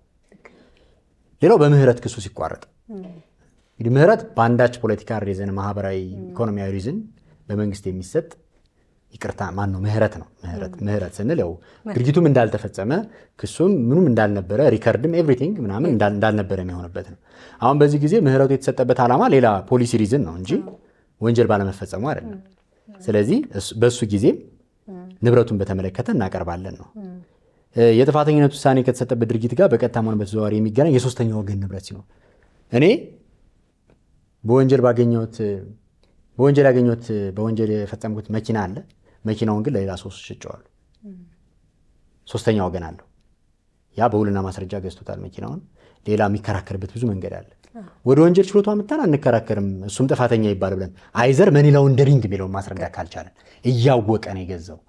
ሌላው በምህረት ክሱ ሲቋረጥ እንግዲህ ምህረት በአንዳች ፖለቲካል ሪዝን፣ ማህበራዊ ኢኮኖሚያዊ ሪዝን በመንግስት የሚሰጥ ይቅርታ ማን ነው ምህረት ነው። ምህረት ስንል ያው ድርጊቱም እንዳልተፈጸመ ክሱም ምንም እንዳልነበረ ሪከርድም ኤቭሪቲንግ ምናምን እንዳልነበረ የሚሆንበት ነው። አሁን በዚህ ጊዜ ምህረቱ የተሰጠበት ዓላማ ሌላ ፖሊሲ ሪዝን ነው እንጂ ወንጀል ባለመፈጸሙ አይደለም። ስለዚህ በሱ ጊዜ ንብረቱን በተመለከተ እናቀርባለን ነው። የጥፋተኝነት ውሳኔ ከተሰጠበት ድርጊት ጋር በቀጥታም ሆነ በተዘዋዋሪ የሚገናኝ የሶስተኛ ወገን ንብረት ሲኖር እኔ በወንጀል የፈጸምኩት መኪና አለ። መኪናውን ግን ለሌላ ሰው ሽጬዋለሁ። ሶስተኛ ወገን አለው። ያ በውልና ማስረጃ ገዝቶታል መኪናውን። ሌላ የሚከራከርበት ብዙ መንገድ አለ። ወደ ወንጀል ችሎቱ አምጥተን አንከራከርም እሱም ጥፋተኛ ይባል ብለን አይዘር መኒ ላውንደሪንግ የሚለውን ማስረዳት ካልቻለን እያወቀ ነው የገዛው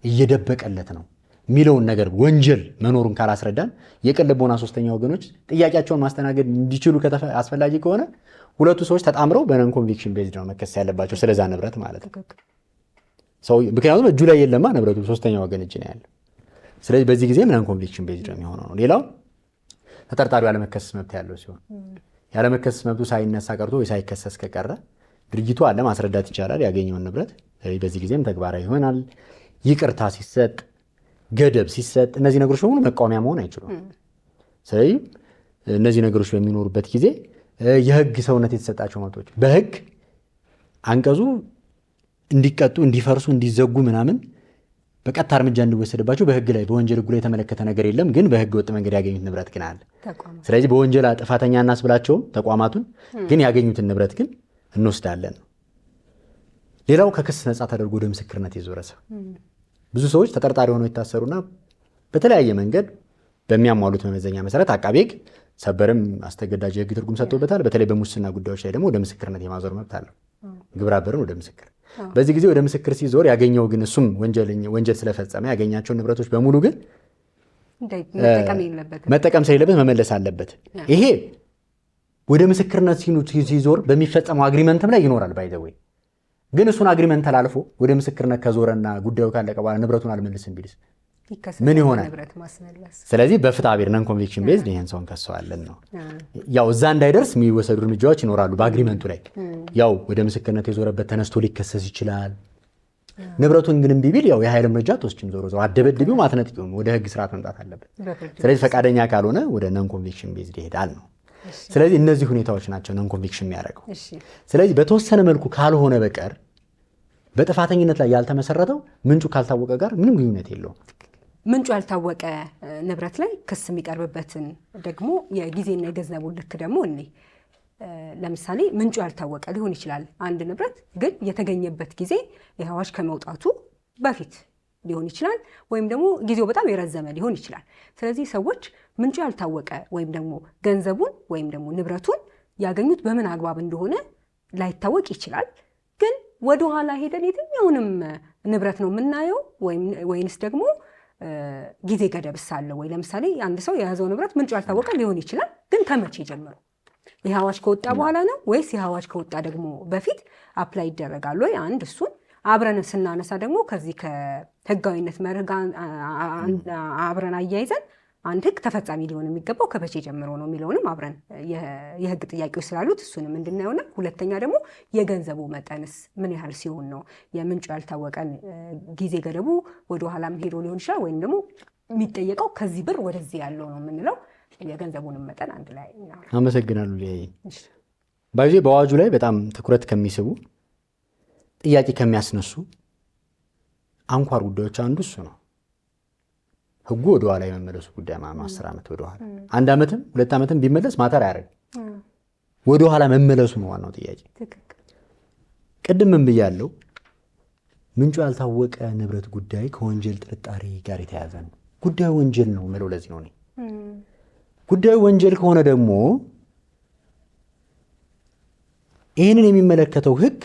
እየደበቀለት ነው የሚለውን ነገር ወንጀል መኖሩን ካላስረዳን የቅን ልቦና ሶስተኛ ወገኖች ጥያቄያቸውን ማስተናገድ እንዲችሉ አስፈላጊ ከሆነ ሁለቱ ሰዎች ተጣምረው በነን ኮንቪክሽን ቤዝድ ነው መከሰስ ያለባቸው ስለዛ ንብረት ማለት ነው። ምክንያቱም እጁ ላይ የለማ ንብረቱ ሶስተኛ ወገን እጅ ነው ያለው። ስለዚህ በዚህ ጊዜ ነን ኮንቪክሽን ቤዝድ ነው የሚሆነው ነው። ሌላው ተጠርጣሪው ያለመከሰስ መብት ያለው ሲሆን ያለመከሰስ መብቱ ሳይነሳ ቀርቶ ወይ ሳይከሰስ ከቀረ ድርጊቱ አለ ማስረዳት ይቻላል ያገኘውን ንብረት። በዚህ ጊዜም ተግባራዊ ይሆናል። ይቅርታ ሲሰጥ፣ ገደብ ሲሰጥ እነዚህ ነገሮች በሙሉ መቃወሚያ መሆን አይችሉም። ስለዚህ እነዚህ ነገሮች በሚኖሩበት ጊዜ የህግ ሰውነት የተሰጣቸው መብቶች በህግ አንቀጹ እንዲቀጡ፣ እንዲፈርሱ፣ እንዲዘጉ ምናምን በቀጥታ እርምጃ እንዲወሰድባቸው በህግ ላይ በወንጀል ህጉ ላይ የተመለከተ ነገር የለም። ግን በህገ ወጥ መንገድ ያገኙት ንብረት ግን አለ። ስለዚህ በወንጀል ጥፋተኛ እናስብላቸውም ተቋማቱን፣ ግን ያገኙትን ንብረት ግን እንወስዳለን ነው። ሌላው ከክስ ነፃ ተደርጎ ወደ ምስክርነት የዞረ ሰው ብዙ ሰዎች ተጠርጣሪ ሆነው የታሰሩና በተለያየ መንገድ በሚያሟሉት መመዘኛ መሰረት አቃቤ ህግ ሰበርም አስተገዳጅ የህግ ትርጉም ሰጥቶበታል። በተለይ በሙስና ጉዳዮች ላይ ደግሞ ወደ ምስክርነት የማዞር መብት አለው። ግብረ አበርን ወደ ምስክር በዚህ ጊዜ ወደ ምስክር ሲዞር ያገኘው ግን እሱም ወንጀል ስለፈጸመ ያገኛቸውን ንብረቶች በሙሉ ግን መጠቀም ስለሌለበት መመለስ አለበት። ይሄ ወደ ምስክርነት ሲዞር በሚፈጸመው አግሪመንትም ላይ ይኖራል። ባይዘወይ ግን እሱን አግሪመንት ተላልፎ ወደ ምስክርነት ከዞረና ጉዳዩ ካለቀ በኋላ ንብረቱን አልመልስም ቢልስ ምን ይሆናል? ስለዚህ በፍትሐ ብሔር ነን ኮንቪክሽን ቤዝድ ይሄን ሰውን ከሰዋለን ነው። ያው እዛ እንዳይደርስ የሚወሰዱ እርምጃዎች ይኖራሉ። በአግሪመንቱ ላይ ያው ወደ ምስክርነት የዞረበት ተነስቶ ሊከሰስ ይችላል። ንብረቱን ግን እምቢ ቢል ያው የኃይል እርምጃ ትወስጂም ዞሮ አደበድቢው ማትነጥቂውም ወደ ህግ ስርዓት መምጣት አለበት። ስለዚህ ፈቃደኛ ካልሆነ ወደ ነን ኮንቪክሽን ቤዝድ ይሄዳል ነው። ስለዚህ እነዚህ ሁኔታዎች ናቸው ነን ኮንቪክሽን የሚያደርገው። ስለዚህ በተወሰነ መልኩ ካልሆነ በቀር በጥፋተኝነት ላይ ያልተመሰረተው ምንጩ ካልታወቀ ጋር ምንም ግንኙነት የለውም። ምንጩ ያልታወቀ ንብረት ላይ ክስ የሚቀርብበትን ደግሞ የጊዜና የገንዘቡን ልክ ደግሞ እኔ ለምሳሌ ምንጩ ያልታወቀ ሊሆን ይችላል አንድ ንብረት ግን የተገኘበት ጊዜ የአዋጅ ከመውጣቱ በፊት ሊሆን ይችላል፣ ወይም ደግሞ ጊዜው በጣም የረዘመ ሊሆን ይችላል። ስለዚህ ሰዎች ምንጩ ያልታወቀ ወይም ደግሞ ገንዘቡን ወይም ደግሞ ንብረቱን ያገኙት በምን አግባብ እንደሆነ ላይታወቅ ይችላል። ግን ወደኋላ ሄደን የትኛውንም ንብረት ነው የምናየው ወይንስ ደግሞ ጊዜ ገደብ ሳለው ወይ? ለምሳሌ አንድ ሰው የያዘው ንብረት ምንጩ ያልታወቀ ሊሆን ይችላል፣ ግን ከመቼ ጀምሮ? ይህ አዋጅ ከወጣ በኋላ ነው ወይስ ይህ አዋጅ ከወጣ ደግሞ በፊት አፕላይ ይደረጋል ወይ? አንድ እሱን አብረን ስናነሳ ደግሞ ከዚህ ከህጋዊነት መርህ ጋር አብረን አያይዘን አንድ ህግ ተፈጻሚ ሊሆን የሚገባው ከመቼ ጀምሮ ነው የሚለውንም አብረን የህግ ጥያቄዎች ስላሉት እሱንም እንድናየው ነው። ሁለተኛ ደግሞ የገንዘቡ መጠንስ ምን ያህል ሲሆን ነው የምንጩ ያልታወቀን ጊዜ ገደቡ ወደኋላም ሄዶ ሊሆን ይችላል፣ ወይም ደግሞ የሚጠየቀው ከዚህ ብር ወደዚህ ያለው ነው የምንለው የገንዘቡንም መጠን አንድ ላይ ነው። አመሰግናለሁ። ባይዜ በአዋጁ ላይ በጣም ትኩረት ከሚስቡ ጥያቄ ከሚያስነሱ አንኳር ጉዳዮች አንዱ እሱ ነው። ህጉ ወደኋላ የመመለሱ ጉዳይ ማለት 10 ዓመት ወደኋላ 1 ዓመትም 2 ዓመትም ቢመለስ ማተር አያደርግም። ወደኋላ መመለሱ ነው ዋናው ጥያቄ። ቅድም ምን ብያለሁ? ምንጩ ያልታወቀ ንብረት ጉዳይ ከወንጀል ጥርጣሬ ጋር የተያያዘ ነው። ጉዳዩ ወንጀል ነው የምለው ለዚህ ነው። ጉዳዩ ወንጀል ከሆነ ደግሞ ይህንን የሚመለከተው ህግ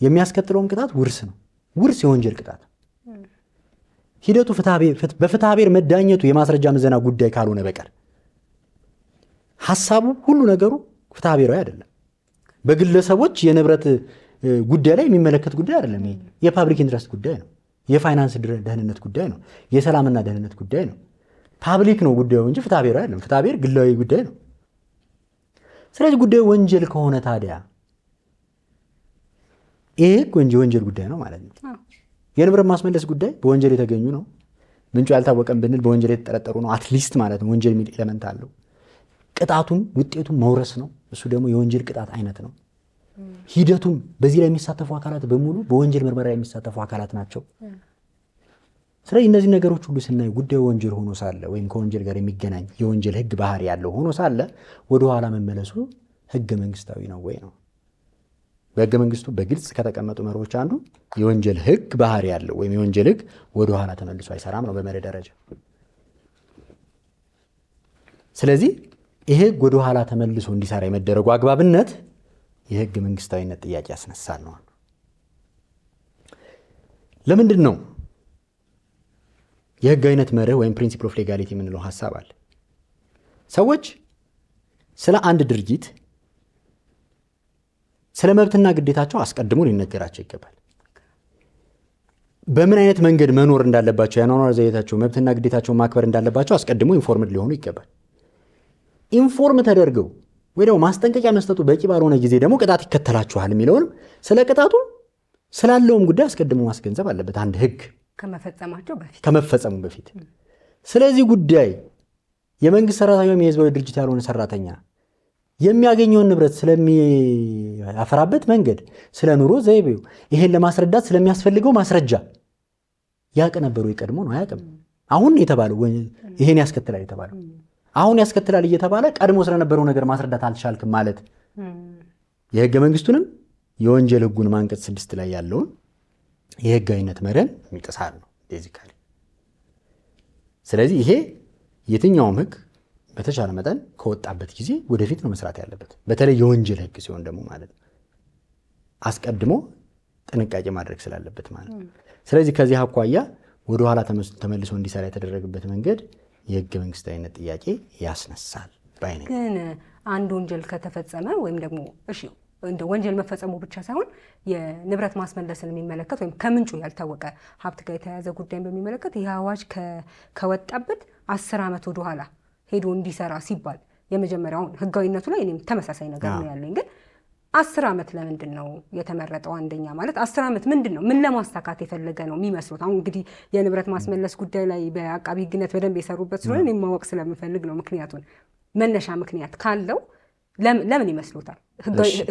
የሚያስከትለውም ቅጣት ውርስ ነው። ውርስ የወንጀል ቅጣት ሂደቱ በፍትሐ ብሔር መዳኘቱ የማስረጃ ምዘና ጉዳይ ካልሆነ በቀር ሐሳቡ ሁሉ ነገሩ ፍትሐ ብሔራዊ አይደለም። በግለሰቦች የንብረት ጉዳይ ላይ የሚመለከት ጉዳይ አይደለም። የፓብሊክ ኢንትረስት ጉዳይ ነው። የፋይናንስ ደህንነት ጉዳይ ነው። የሰላምና ደህንነት ጉዳይ ነው። ፓብሊክ ነው ጉዳዩ እንጂ ፍትሐ ብሔራዊ አይደለም። ፍትሐ ብሔር ግላዊ ጉዳይ ነው። ስለዚህ ጉዳዩ ወንጀል ከሆነ ታዲያ ይሄ ወንጀል ጉዳይ ነው ማለት ነው። የንብረት ማስመለስ ጉዳይ በወንጀል የተገኙ ነው። ምንጩ ያልታወቀን ብንል በወንጀል የተጠረጠሩ ነው አትሊስት ማለት ነው። ወንጀል የሚል ኤሌመንት አለው። ቅጣቱም ውጤቱም መውረስ ነው። እሱ ደግሞ የወንጀል ቅጣት አይነት ነው። ሂደቱም በዚህ ላይ የሚሳተፉ አካላት በሙሉ በወንጀል ምርመራ የሚሳተፉ አካላት ናቸው። ስለዚህ እነዚህ ነገሮች ሁሉ ስናይ ጉዳዩ ወንጀል ሆኖ ሳለ ወይም ከወንጀል ጋር የሚገናኝ የወንጀል ህግ ባህሪ ያለው ሆኖ ሳለ ወደኋላ መመለሱ ህገ መንግስታዊ ነው ወይ ነው። በህገ መንግስቱ በግልጽ ከተቀመጡ መርሆች አንዱ የወንጀል ህግ ባህሪ ያለው ወይም የወንጀል ህግ ወደኋላ ተመልሶ አይሰራም ነው በመርህ ደረጃ። ስለዚህ ይሄ ህግ ወደኋላ ተመልሶ እንዲሰራ የመደረጉ አግባብነት የህገ መንግስታዊነት ጥያቄ ያስነሳል ነው። ለምንድን ነው የህጋዊነት መርህ ወይም ፕሪንሲፕል ኦፍ ሌጋሊቲ የምንለው ሀሳብ አለ። ሰዎች ስለ አንድ ድርጊት ስለ መብትና ግዴታቸው አስቀድሞ ሊነገራቸው ይገባል። በምን አይነት መንገድ መኖር እንዳለባቸው የአኗኗር ዘይቤያቸው መብትና ግዴታቸውን ማክበር እንዳለባቸው አስቀድሞ ኢንፎርምድ ሊሆኑ ይገባል። ኢንፎርም ተደርገው ወይ ደግሞ ማስጠንቀቂያ መስጠቱ በቂ ባልሆነ ጊዜ ደግሞ ቅጣት ይከተላችኋል የሚለውንም ስለ ቅጣቱ ስላለውም ጉዳይ አስቀድሞ ማስገንዘብ አለበት አንድ ህግ ከመፈጸሙ በፊት። ስለዚህ ጉዳይ የመንግስት ሰራተኛ ወይም የህዝባዊ ድርጅት ያልሆነ ሰራተኛ የሚያገኘውን ንብረት ስለሚያፈራበት መንገድ፣ ስለ ኑሮ ዘይቤው ይሄን ለማስረዳት ስለሚያስፈልገው ማስረጃ ያቅ ነበሩ። የቀድሞ ነው አያውቅም። አሁን የተባለው ይሄን ያስከትላል የተባለው አሁን ያስከትላል እየተባለ ቀድሞ ስለነበረው ነገር ማስረዳት አልቻልክም ማለት የህገ መንግስቱንም የወንጀል ህጉን አንቀጽ 6 ላይ ያለውን የህጋዊነት መርህን የሚጥሳል ነው ቤዚካሊ። ስለዚህ ይሄ የትኛውም ህግ በተቻለ መጠን ከወጣበት ጊዜ ወደፊት ነው መስራት ያለበት። በተለይ የወንጀል ህግ ሲሆን ደግሞ ማለት ነው አስቀድሞ ጥንቃቄ ማድረግ ስላለበት ማለት ነው። ስለዚህ ከዚህ አኳያ ወደ ኋላ ተመልሶ እንዲሰራ የተደረገበት መንገድ የህገ መንግስታዊነት ጥያቄ ያስነሳል ባይነ። ግን አንድ ወንጀል ከተፈጸመ ወይም ደግሞ እሺ እንደ ወንጀል መፈጸሙ ብቻ ሳይሆን የንብረት ማስመለስን የሚመለከት ወይም ከምንጩ ያልታወቀ ሀብት ጋር የተያያዘ ጉዳይን በሚመለከት ይህ አዋጅ ከወጣበት 10 ዓመት ወደ ኋላ ሄዶ እንዲሰራ ሲባል የመጀመሪያውን ህጋዊነቱ ላይ እኔም ተመሳሳይ ነገር ነው ያለኝ። ግን 10 ዓመት ለምንድን ነው የተመረጠው? አንደኛ ማለት 10 ዓመት ምንድን ነው ምን ለማሳካት የፈለገ ነው የሚመስሉት? አሁን እንግዲህ የንብረት ማስመለስ ጉዳይ ላይ በአቃቢ ህግነት በደንብ የሰሩበት ስለሆነ እኔም ማወቅ ስለምፈልግ ነው። ምክንያቱን መነሻ ምክንያት ካለው ለምን ይመስሉታል?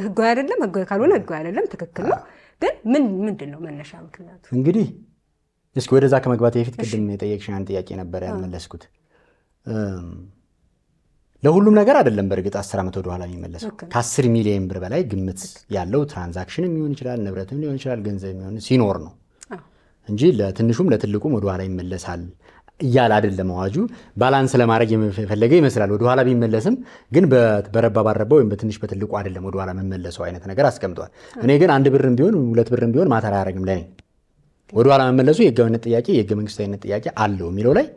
ህጋዊ አይደለም፣ ህጋዊ ካልሆነ ህጋዊ አይደለም፣ ትክክል ነው። ግን ምንድን ነው መነሻ ምክንያቱ? እንግዲህ እስኪ ወደዛ ከመግባት በፊት ቅድም የጠየቅሽኝ አንድ ጥያቄ ነበር ያልመለስኩት። ለሁሉም ነገር አይደለም በእርግጥ 10 ዓመት ወደ ኋላ የሚመለሰው። ከ10 ሚሊዮን ብር በላይ ግምት ያለው ትራንዛክሽንም ሊሆን ይችላል፣ ንብረትም ሊሆን ይችላል፣ ገንዘብ ሊሆን ሲኖር ነው እንጂ ለትንሹም ለትልቁም ወደ ኋላ ይመለሳል እያለ አይደለም አዋጁ። ባላንስ ለማድረግ የፈለገ ይመስላል። ወደ ኋላ ቢመለስም ግን በረባ ባረባ ወይም በትንሽ በትልቁ አይደለም ወደ ኋላ መመለሰው አይነት ነገር አስቀምጧል። እኔ ግን 1 ብርም ቢሆን 2 ብርም ቢሆን ማተር አያደርግም ለኔ። ወደ ኋላ መመለሱ የህጋዊነት ጥያቄ የህገ መንግስታዊነት ጥያቄ አለው የሚለው ላይ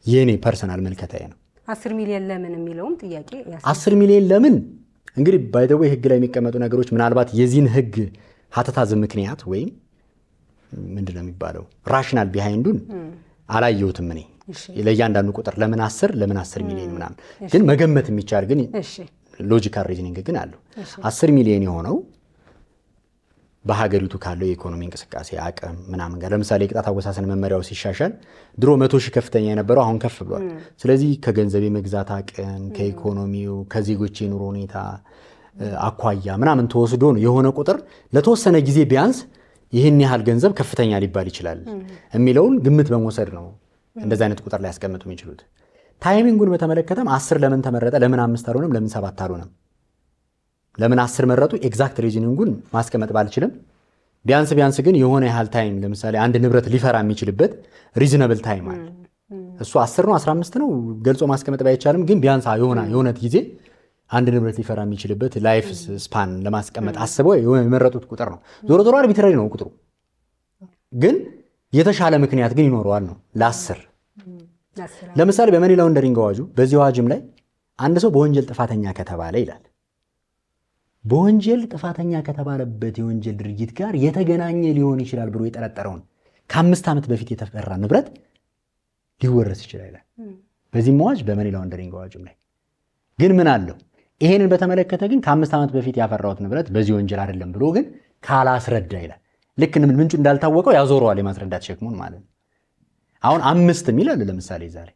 የኔ ፐርሰናል መልከታዬ ነው። 10 ሚሊዮን ለምን የሚለውም ጥያቄ 10 ሚሊዮን ለምን እንግዲህ ባይተው ህግ ላይ የሚቀመጡ ነገሮች ምናልባት የዚህን ህግ ሀተታዝ ምክንያት ወይም ምንድነው የሚባለው ራሽናል ቢሃይንዱን አላየሁትም እኔ ለእያንዳንዱ ቁጥር ለምን 10 ሚሊዮን ምናምን ግን መገመት የሚቻል ግን ሎጂካል ሪዝኒንግ ግን አለው። 10 ሚሊዮን የሆነው በሀገሪቱ ካለው የኢኮኖሚ እንቅስቃሴ አቅም ምናምን ጋር ለምሳሌ የቅጣት አወሳሰን መመሪያው ሲሻሻል ድሮ 100,000 ከፍተኛ የነበረው አሁን ከፍ ብሏል። ስለዚህ ከገንዘብ የመግዛት አቅም ከኢኮኖሚው ከዜጎች የኑሮ ሁኔታ አኳያ ምናምን ተወስዶ ነው የሆነ ቁጥር ለተወሰነ ጊዜ ቢያንስ ይህን ያህል ገንዘብ ከፍተኛ ሊባል ይችላል የሚለውን ግምት በመውሰድ ነው እንደዚህ አይነት ቁጥር ላይ ያስቀምጡ የሚችሉት። ታይሚንጉን በተመለከተም 10 ለምን ተመረጠ፣ ለምን 5 አልሆነም፣ ለምን 7 አልሆነም፣ ለምን 10 መረጡ፣ ኤግዛክት ሪዝኒንጉን ማስቀመጥ ባልችልም ቢያንስ ግን የሆነ ያህል ታይም ለምሳሌ አንድ ንብረት ሊፈራ የሚችልበት ሪዝነብል ታይም አለ። እሱ 10 ነው 15 ነው ገልጾ ማስቀመጥ ባይቻልም ግን ቢያንስ የሆነ ጊዜ አንድ ንብረት ሊፈራ የሚችልበት ላይፍ ስፓን ለማስቀመጥ አስበው የመረጡት ቁጥር ነው። ዞሮ ዞሮ አርቢትራሪ ነው ቁጥሩ፣ ግን የተሻለ ምክንያት ግን ይኖረዋል ነው ለ10። ለምሳሌ በመኒ ላውንደሪንግ አዋጁ በዚህ አዋጅም ላይ አንድ ሰው በወንጀል ጥፋተኛ ከተባለ ይላል በወንጀል ጥፋተኛ ከተባለበት የወንጀል ድርጊት ጋር የተገናኘ ሊሆን ይችላል ብሎ የጠረጠረውን ከ5 ዓመት በፊት የተፈራ ንብረት ሊወረስ ይችላል ይላል በዚህ አዋጅ በመኒ ላውንደሪንግ አዋጁም ላይ። ግን ምን አለው ይሄንን በተመለከተ ግን ከ5 ዓመት በፊት ያፈራሁት ንብረት በዚህ ወንጀል አይደለም ብሎ ግን ካላስረዳ ይላል። ልክ ምንጩ እንዳልታወቀው ያዞረዋል የማስረዳት ሸክሙን ማለት ነው። አሁን 5 የሚል አለ ለምሳሌ ዛሬ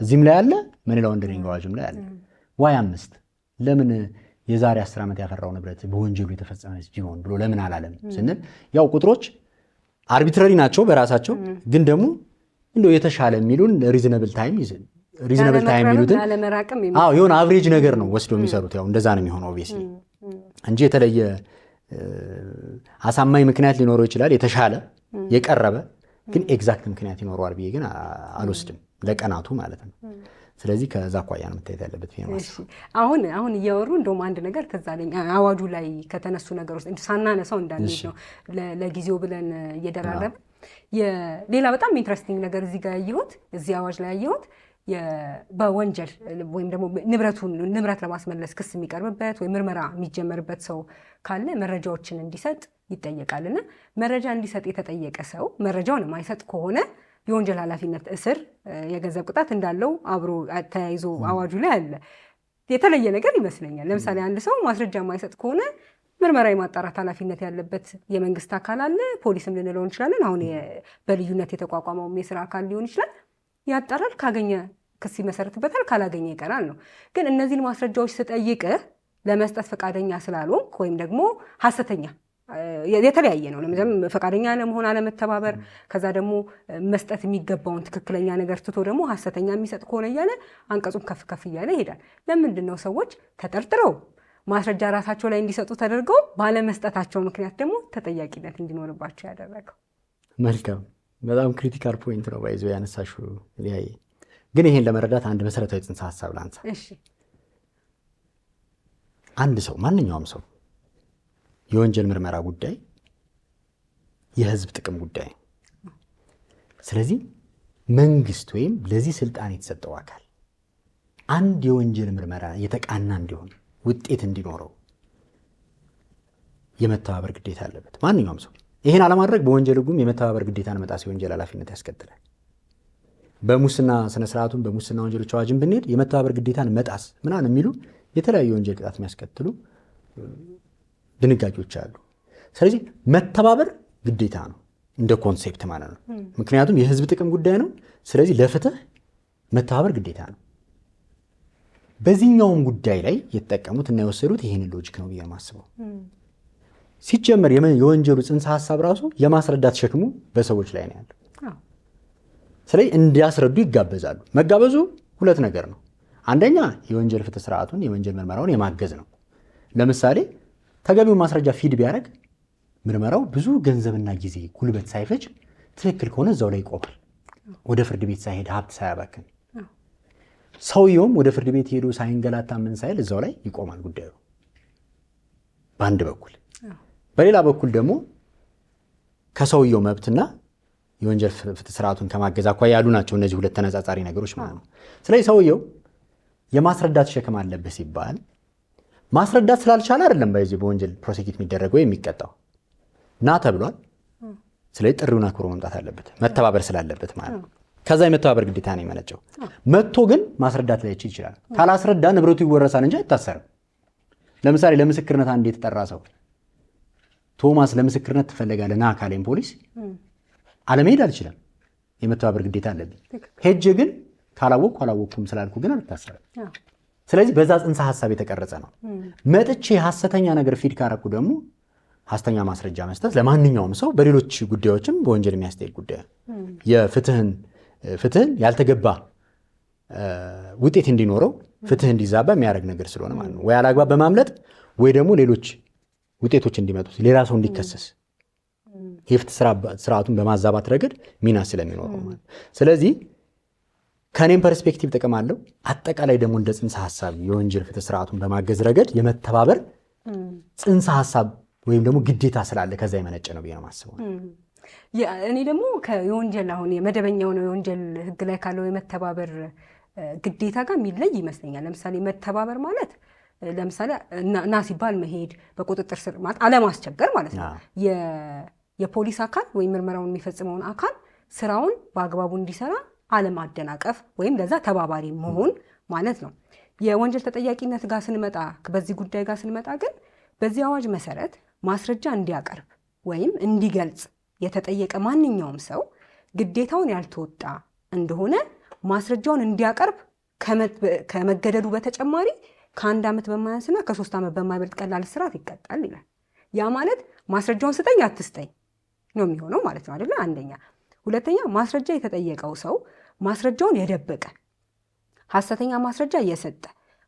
እዚህም ላይ አለ መኒ ላውንደሪንግ አዋጁም ላይ አለ። ዋይ 5 ለምን የዛሬ 10 ዓመት ያፈራው ንብረት በወንጀሉ የተፈጸመ ቢሆን ብሎ ለምን አላለም ስንል ያው ቁጥሮች አርቢትራሪ ናቸው በራሳቸው፣ ግን ደግሞ እንደው የተሻለ የሚሉን ሪዝነብል ታይም የሚሉትን የሆነ አቨሬጅ ነገር ነው ወስዶ የሚሰሩት። ያው እንደዛ ነው የሚሆነው ኦብቪየስሊ እንጂ የተለየ አሳማኝ ምክንያት ሊኖረው ይችላል የተሻለ የቀረበ ግን ኤግዛክት ምክንያት ይኖረዋል ብዬ ግን አልወስድም ለቀናቱ ማለት ነው። ስለዚህ ከዛ አኳያ ነው መታየት ያለበት። አሁን እያወሩ እንደውም አንድ ነገር ከዛ ላይ አዋጁ ላይ ከተነሱ ነገሮች ሳናነሳው እንዳንሄድ ነው ለጊዜው ብለን እየደራረብን ሌላ በጣም ኢንትረስቲንግ ነገር እዚህ ጋር ያየሁት እዚህ አዋጅ ላይ ያየሁት በወንጀል ወይም ደግሞ ንብረት ለማስመለስ ክስ የሚቀርብበት ወይም ምርመራ የሚጀመርበት ሰው ካለ መረጃዎችን እንዲሰጥ ይጠየቃልና መረጃ እንዲሰጥ የተጠየቀ ሰው መረጃውን የማይሰጥ ከሆነ የወንጀል ኃላፊነት እስር፣ የገንዘብ ቅጣት እንዳለው አብሮ ተያይዞ አዋጁ ላይ አለ። የተለየ ነገር ይመስለኛል። ለምሳሌ አንድ ሰው ማስረጃ የማይሰጥ ከሆነ ምርመራ የማጣራት ኃላፊነት ያለበት የመንግስት አካል አለ፣ ፖሊስም ልንለው እንችላለን። አሁን በልዩነት የተቋቋመውም የስራ አካል ሊሆን ይችላል። ያጣራል፣ ካገኘ ክስ ይመሰረትበታል፣ ካላገኘ ይቀራል ነው። ግን እነዚህን ማስረጃዎች ስጠይቅህ ለመስጠት ፈቃደኛ ስላልሆንክ ወይም ደግሞ ሐሰተኛ የተለያየ ነው። ለምሳሌ ፈቃደኛ ለመሆን አለመተባበር፣ ከዛ ደግሞ መስጠት የሚገባውን ትክክለኛ ነገር ትቶ ደግሞ ሐሰተኛ የሚሰጥ ከሆነ እያለ አንቀጹም ከፍ ከፍ እያለ ይሄዳል። ለምንድን ነው ሰዎች ተጠርጥረው ማስረጃ ራሳቸው ላይ እንዲሰጡ ተደርገው ባለመስጠታቸው ምክንያት ደግሞ ተጠያቂነት እንዲኖርባቸው ያደረገው? መልካም፣ በጣም ክሪቲካል ፖይንት ነው ባይዞ ያነሳሽው ሊያየ። ግን ይሄን ለመረዳት አንድ መሰረታዊ ጽንሰ ሐሳብ ላንሳ። እሺ፣ አንድ ሰው ማንኛውም ሰው የወንጀል ምርመራ ጉዳይ የህዝብ ጥቅም ጉዳይ። ስለዚህ መንግስት ወይም ለዚህ ስልጣን የተሰጠው አካል አንድ የወንጀል ምርመራ የተቃና እንዲሆን ውጤት እንዲኖረው የመተባበር ግዴታ አለበት ማንኛውም ሰው። ይሄን አለማድረግ በወንጀል ህጉም የመተባበር ግዴታን መጣስ የወንጀል ኃላፊነት ያስከትላል። በሙስና ስነ ስርዓቱን በሙስና ወንጀሎች አዋጅን ብንሄድ የመተባበር ግዴታን መጣስ ምናምን የሚሉ የተለያዩ ወንጀል ቅጣት የሚያስከትሉ ድንጋጌዎች አሉ። ስለዚህ መተባበር ግዴታ ነው እንደ ኮንሴፕት ማለት ነው። ምክንያቱም የህዝብ ጥቅም ጉዳይ ነው። ስለዚህ ለፍትህ መተባበር ግዴታ ነው። በዚህኛውም ጉዳይ ላይ የተጠቀሙት እና የወሰዱት ይሄንን ሎጂክ ነው ብዬ የማስበው። ሲጀመር የወንጀሉ ጽንሰ ሐሳብ ራሱ የማስረዳት ሸክሙ በሰዎች ላይ ነው ያለው። ስለዚህ እንዲያስረዱ ይጋበዛሉ። መጋበዙ ሁለት ነገር ነው። አንደኛ የወንጀል ፍትህ ስርዓቱን የወንጀል ምርመራውን የማገዝ ነው። ለምሳሌ ተገቢው ማስረጃ ፊድ ቢያደርግ ምርመራው ብዙ ገንዘብና ጊዜ ጉልበት ሳይፈጅ ትክክል ከሆነ እዛው ላይ ይቆማል። ወደ ፍርድ ቤት ሳይሄድ ሀብት ሳያባክን ሰውየውም ወደ ፍርድ ቤት ሄዶ ሳይንገላታ ምን ሳይል እዛው ላይ ይቆማል ጉዳዩ በአንድ በኩል። በሌላ በኩል ደግሞ ከሰውየው መብትና የወንጀል ፍትህ ስርዓቱን ከማገዝ አኳያ ያሉ ናቸው እነዚህ ሁለት ተነጻጻሪ ነገሮች ማለት ነው። ስለዚህ ሰውየው የማስረዳት ሸክም አለበት ሲባል ማስረዳት ስላልቻለ አይደለም በወንጀል ፕሮሲኪዩት የሚደረገው የሚቀጣው ና ተብሏል። ስለዚህ ጥሪውን አክብሮ መምጣት አለበት መተባበር ስላለበት ማለት ነው። ከዛ የመተባበር ግዴታ ነው የመነጨው። መጥቶ ግን ማስረዳት ላይ ይችላል። ካላስረዳ ንብረቱ ይወረሳል እንጂ አይታሰርም። ለምሳሌ ለምስክርነት አንድ የተጠራ ሰው ቶማስ ለምስክርነት ትፈልጋለህ ና ካለኝ ፖሊስ አለመሄድ አልችልም። የመተባበር ግዴታ አለብኝ። ሄጄ ግን ካላወቅኩ አላወቅኩም ስላልኩ ግን አልታሰርም። ስለዚህ በዛ ጽንሰ ሐሳብ የተቀረጸ ነው። መጥቼ ሐሰተኛ ነገር ፊድ ካረኩ ደግሞ ሐሰተኛ ማስረጃ መስጠት ለማንኛውም ሰው በሌሎች ጉዳዮችም በወንጀል የሚያስጠይቅ ጉዳይ ፍትህን ያልተገባ ውጤት እንዲኖረው ፍትህ እንዲዛባ የሚያደርግ ነገር ስለሆነ ማለት ነው። ወይ አላግባብ በማምለጥ ወይ ደግሞ ሌሎች ውጤቶች እንዲመጡ ሌላ ሰው እንዲከሰስ የፍትህ ስርዓቱን በማዛባት ረገድ ሚና ስለሚኖረው ማለት ነው። ስለዚህ ከኔም ፐርስፔክቲቭ ጥቅም አለው። አጠቃላይ ደግሞ እንደ ጽንሰ ሐሳብ የወንጀል ፍትህ ስርዓቱን በማገዝ ረገድ የመተባበር ጽንሰ ሐሳብ ወይም ደግሞ ግዴታ ስላለ ከዛ የመነጨ ነው ብዬ ነው የማስበው። እኔ ደግሞ የወንጀል አሁን የመደበኛው ነው የወንጀል ህግ ላይ ካለው የመተባበር ግዴታ ጋር የሚለይ ይመስለኛል። ለምሳሌ መተባበር ማለት ለምሳሌ ና ሲባል መሄድ፣ በቁጥጥር ስር ማለት አለማስቸገር ማለት ነው። የፖሊስ አካል ወይም ምርመራውን የሚፈጽመውን አካል ስራውን በአግባቡ እንዲሰራ አለማደናቀፍ ወይም ለዛ ተባባሪ መሆን ማለት ነው። የወንጀል ተጠያቂነት ጋር ስንመጣ በዚህ ጉዳይ ጋር ስንመጣ ግን በዚህ አዋጅ መሰረት ማስረጃ እንዲያቀርብ ወይም እንዲገልጽ የተጠየቀ ማንኛውም ሰው ግዴታውን ያልተወጣ እንደሆነ ማስረጃውን እንዲያቀርብ ከመገደዱ በተጨማሪ ከ1 ዓመት በማያንስና ከ3 ዓመት በማይበልጥ ቀላል እስራት ይቀጣል ይላል። ያ ማለት ማስረጃውን ስጠኝ አትስጠኝ ነው የሚሆነው ማለት ነው አይደለ? አንደኛ። ሁለተኛ ማስረጃ የተጠየቀው ሰው ማስረጃውን የደበቀ ሐሰተኛ ማስረጃ እየሰጠ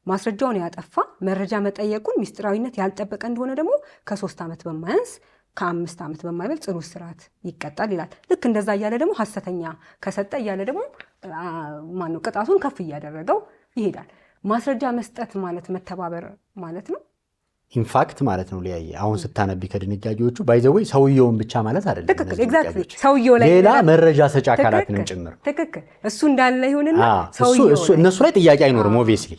ማስረጃውን ያጠፋ መረጃ መጠየቁን ሚስጥራዊነት ያልጠበቀ እንደሆነ ደግሞ ከ3 ዓመት በማያንስ ከ5 ዓመት በማይበልጥ ጽኑ እስራት ይቀጣል ይላል። ልክ እንደዛ እያለ ደግሞ ሐሰተኛ ከሰጠ እያለ ደግሞ ማነው ቅጣቱን ከፍ እያደረገው ይሄዳል። ማስረጃ መስጠት ማለት መተባበር ማለት ነው። ኢንፋክት ማለት ነው ሊያየ አሁን ስታነቢ ከድንጋጌዎቹ ባይዘወይ ሰውየውን ብቻ ማለት አይደለም። ትክክል ኤግዛክትሊ ሰውየው ላይ ሌላ መረጃ ሰጪ አካላትንም ጭምር ትክክል እሱ እንዳለ ይሁንና ሰውየው እነሱ ላይ ጥያቄ አይኖርም ኦብቪየስሊ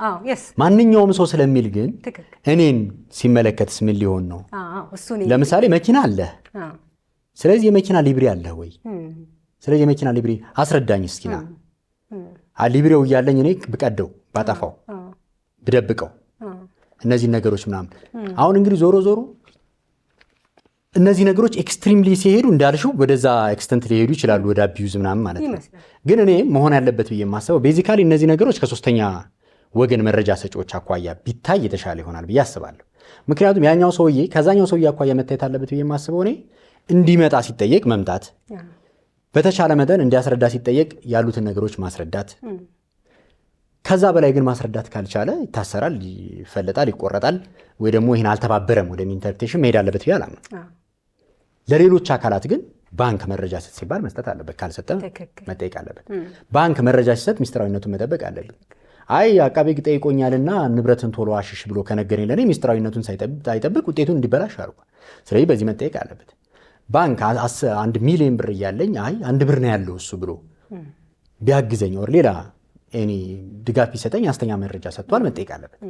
ማንኛውም ሰው ስለሚል ግን እኔን ሲመለከትስ ምን ሊሆን ነው? ለምሳሌ መኪና አለ። ስለዚህ የመኪና ሊብሬ አለ ወይ? ስለዚህ የመኪና ሊብሬ አስረዳኝ እስኪና ሊብሬው እያለኝ እኔ ብቀደው ባጠፋው ብደብቀው እነዚህ ነገሮች ምናምን አሁን እንግዲህ ዞሮ ዞሮ እነዚህ ነገሮች ኤክስትሪምሊ ሲሄዱ እንዳልሽው ወደዛ ኤክስተንት ሊሄዱ ይችላሉ፣ ወደ አቢዩዝ ምናምን ማለት ነው። ግን እኔ መሆን ያለበት ብዬ የማስበው ቤዚካሊ እነዚህ ነገሮች ከ3ኛ ወገን መረጃ ሰጪዎች አኳያ ቢታይ የተሻለ ይሆናል ብዬ አስባለሁ። ምክንያቱም ያኛው ሰውዬ ከዛኛው ሰውዬ አኳያ መታየት አለበት ብዬ የማስበው እኔ እንዲመጣ ሲጠየቅ መምጣት፣ በተቻለ መጠን እንዲያስረዳ ሲጠየቅ ያሉትን ነገሮች ማስረዳት፣ ከዛ በላይ ግን ማስረዳት ካልቻለ ይታሰራል፣ ይፈለጣል፣ ይቆረጣል፣ ወይ ደግሞ ይህን አልተባበረም ወደ ኢንተርፕሬቴሽን መሄድ አለበት ብዬ አላምነው። ለሌሎች አካላት ግን ባንክ መረጃ ስጥ ሲባል መስጠት አለበት፣ ካልሰጠ መጠየቅ አለበት። ባንክ መረጃ ሲሰጥ ሚስጥራዊነቱን መጠበቅ አለበት። አይ አቃቤ ሕግ ጠይቆኛልና ንብረትን ቶሎ አሽሽ ብሎ ከነገረኝ ለኔ ሚስጥራዊነቱን ሳይጠብቅ ውጤቱን እንዲበላሽ አድርጓል። ስለዚህ በዚህ መጠየቅ አለበት። ባንክ 1 ሚሊዮን ብር እያለኝ አይ 1 ብር ነው ያለው እሱ ብሎ ቢያግዘኝ ወር ሌላ እኔ ድጋፍ ቢሰጠኝ አስተኛ መረጃ ሰጥቷል መጠየቅ አለበት።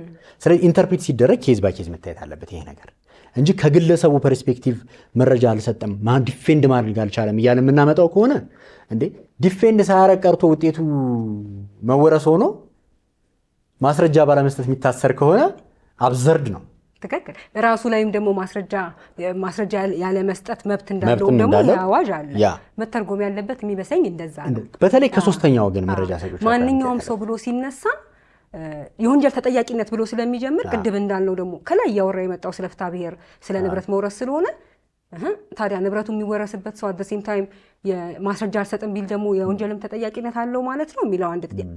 ስለዚህ ኢንተርፕሬት ሲደረግ ኬዝ ባይ ኬዝ መታየት አለበት ይሄ ነገር እንጂ ከግለሰቡ ፐርስፔክቲቭ መረጃ አልሰጠም ዲፌንድ ማድረግ አልቻለም እያለ የምናመጣው ከሆነ እንዴ ዲፌንድ ሳያረግ ቀርቶ ውጤቱ መወረስ ሆኖ ማስረጃ ባለመስጠት የሚታሰር ከሆነ አብዘርድ ነው። ትክክል። ራሱ ላይም ደግሞ ማስረጃ ያለ መስጠት መብት እንዳለው ደግሞ አዋጅ አለ። መተርጎም ያለበት የሚበሰኝ እንደዛ ነው። በተለይ ከሶስተኛ ወገን መረጃ ሰጪዎች ማንኛውም ሰው ብሎ ሲነሳ የወንጀል ተጠያቂነት ብሎ ስለሚጀምር ቅድም እንዳልነው ደግሞ ከላይ እያወራ የመጣው ስለ ፍትሐ ብሔር ስለ ንብረት መውረስ ስለሆነ ታዲያ ንብረቱ የሚወረስበት ሰው አት ዘ ሴም ታይም የማስረጃ አልሰጥም ቢል ደግሞ የወንጀልም ተጠያቂነት አለው ማለት ነው የሚለው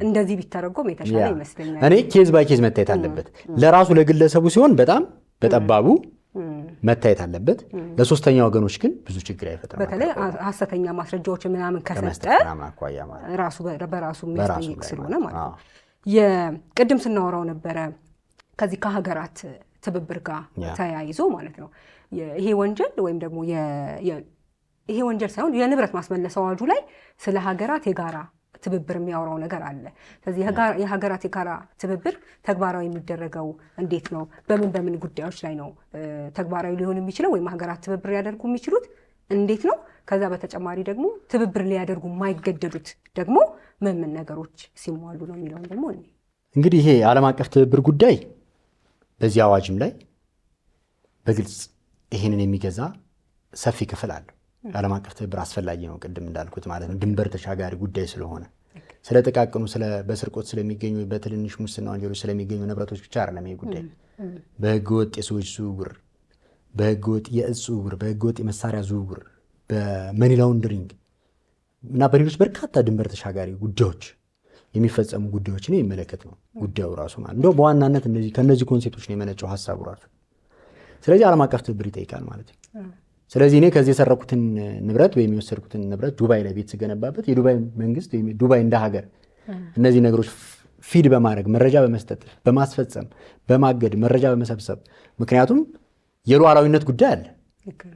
እንደዚህ ቢተረጎም የተሻለ ይመስለኛል። እኔ ኬዝ ባይ ኬዝ መታየት አለበት። ለራሱ ለግለሰቡ ሲሆን በጣም በጠባቡ መታየት አለበት። ለሶስተኛ ወገኖች ግን ብዙ ችግር አይፈጥርም። በተለይ ሐሰተኛ ማስረጃዎች ምናምን ከሰጠ ራሱ በራሱ የሚያስጠይቅ ስለሆነ ማለት ነው። የቅድም ስናወራው ነበረ ከዚህ ከሀገራት ትብብር ጋር ተያይዞ ማለት ነው ይሄ ወንጀል ወይም ደግሞ ይሄ ወንጀል ሳይሆን የንብረት ማስመለስ አዋጁ ላይ ስለ ሀገራት የጋራ ትብብር የሚያወራው ነገር አለ። ስለዚህ የሀገራት የጋራ ትብብር ተግባራዊ የሚደረገው እንዴት ነው? በምን ጉዳዮች ላይ ነው ተግባራዊ ሊሆን የሚችለው ወይም ሀገራት ትብብር ሊያደርጉ የሚችሉት እንዴት ነው? ከዛ በተጨማሪ ደግሞ ትብብር ሊያደርጉ የማይገደዱት ደግሞ ምን ነገሮች ሲሟሉ ነው የሚለውን ደግሞ እንግዲህ ይሄ ዓለም አቀፍ ትብብር ጉዳይ በዚህ አዋጅም ላይ በግልጽ ይህንን የሚገዛ ሰፊ ክፍል አለው። ዓለም አቀፍ ትብብር አስፈላጊ ነው፣ ቅድም እንዳልኩት ማለት ነው። ድንበር ተሻጋሪ ጉዳይ ስለሆነ ስለ ጥቃቅኑ በስርቆት ስለሚገኙ በትንንሽ ሙስና ወንጀሎች ስለሚገኙ ንብረቶች ብቻ አይደለም ይሄ ጉዳይ። በህገወጥ የሰዎች ዝውውር፣ በህገወጥ የእጽ ዝውውር፣ በህገወጥ የመሳሪያ ዝውውር፣ በመኒ ላውንደሪንግ እና በሌሎች በርካታ ድንበር ተሻጋሪ ጉዳዮች የሚፈጸሙ ጉዳዮችን የሚመለከት ነው ጉዳዩ ራሱ ማለት እንደው በዋናነት ከነዚህ ኮንሴፕቶች ነው የመነጨው ሀሳቡ ራሱ። ስለዚህ ዓለም አቀፍ ትብብር ይጠይቃል ማለት ነው። ስለዚህ እኔ ከዚህ የሰረኩትን ንብረት ወይም የወሰድኩትን ንብረት ዱባይ ላይ ቤት ስገነባበት የዱባይ መንግስት ወይም ዱባይ እንደ ሀገር እነዚህ ነገሮች ፊድ በማድረግ መረጃ በመስጠት በማስፈጸም በማገድ መረጃ በመሰብሰብ ምክንያቱም የሉዓላዊነት ጉዳይ አለ።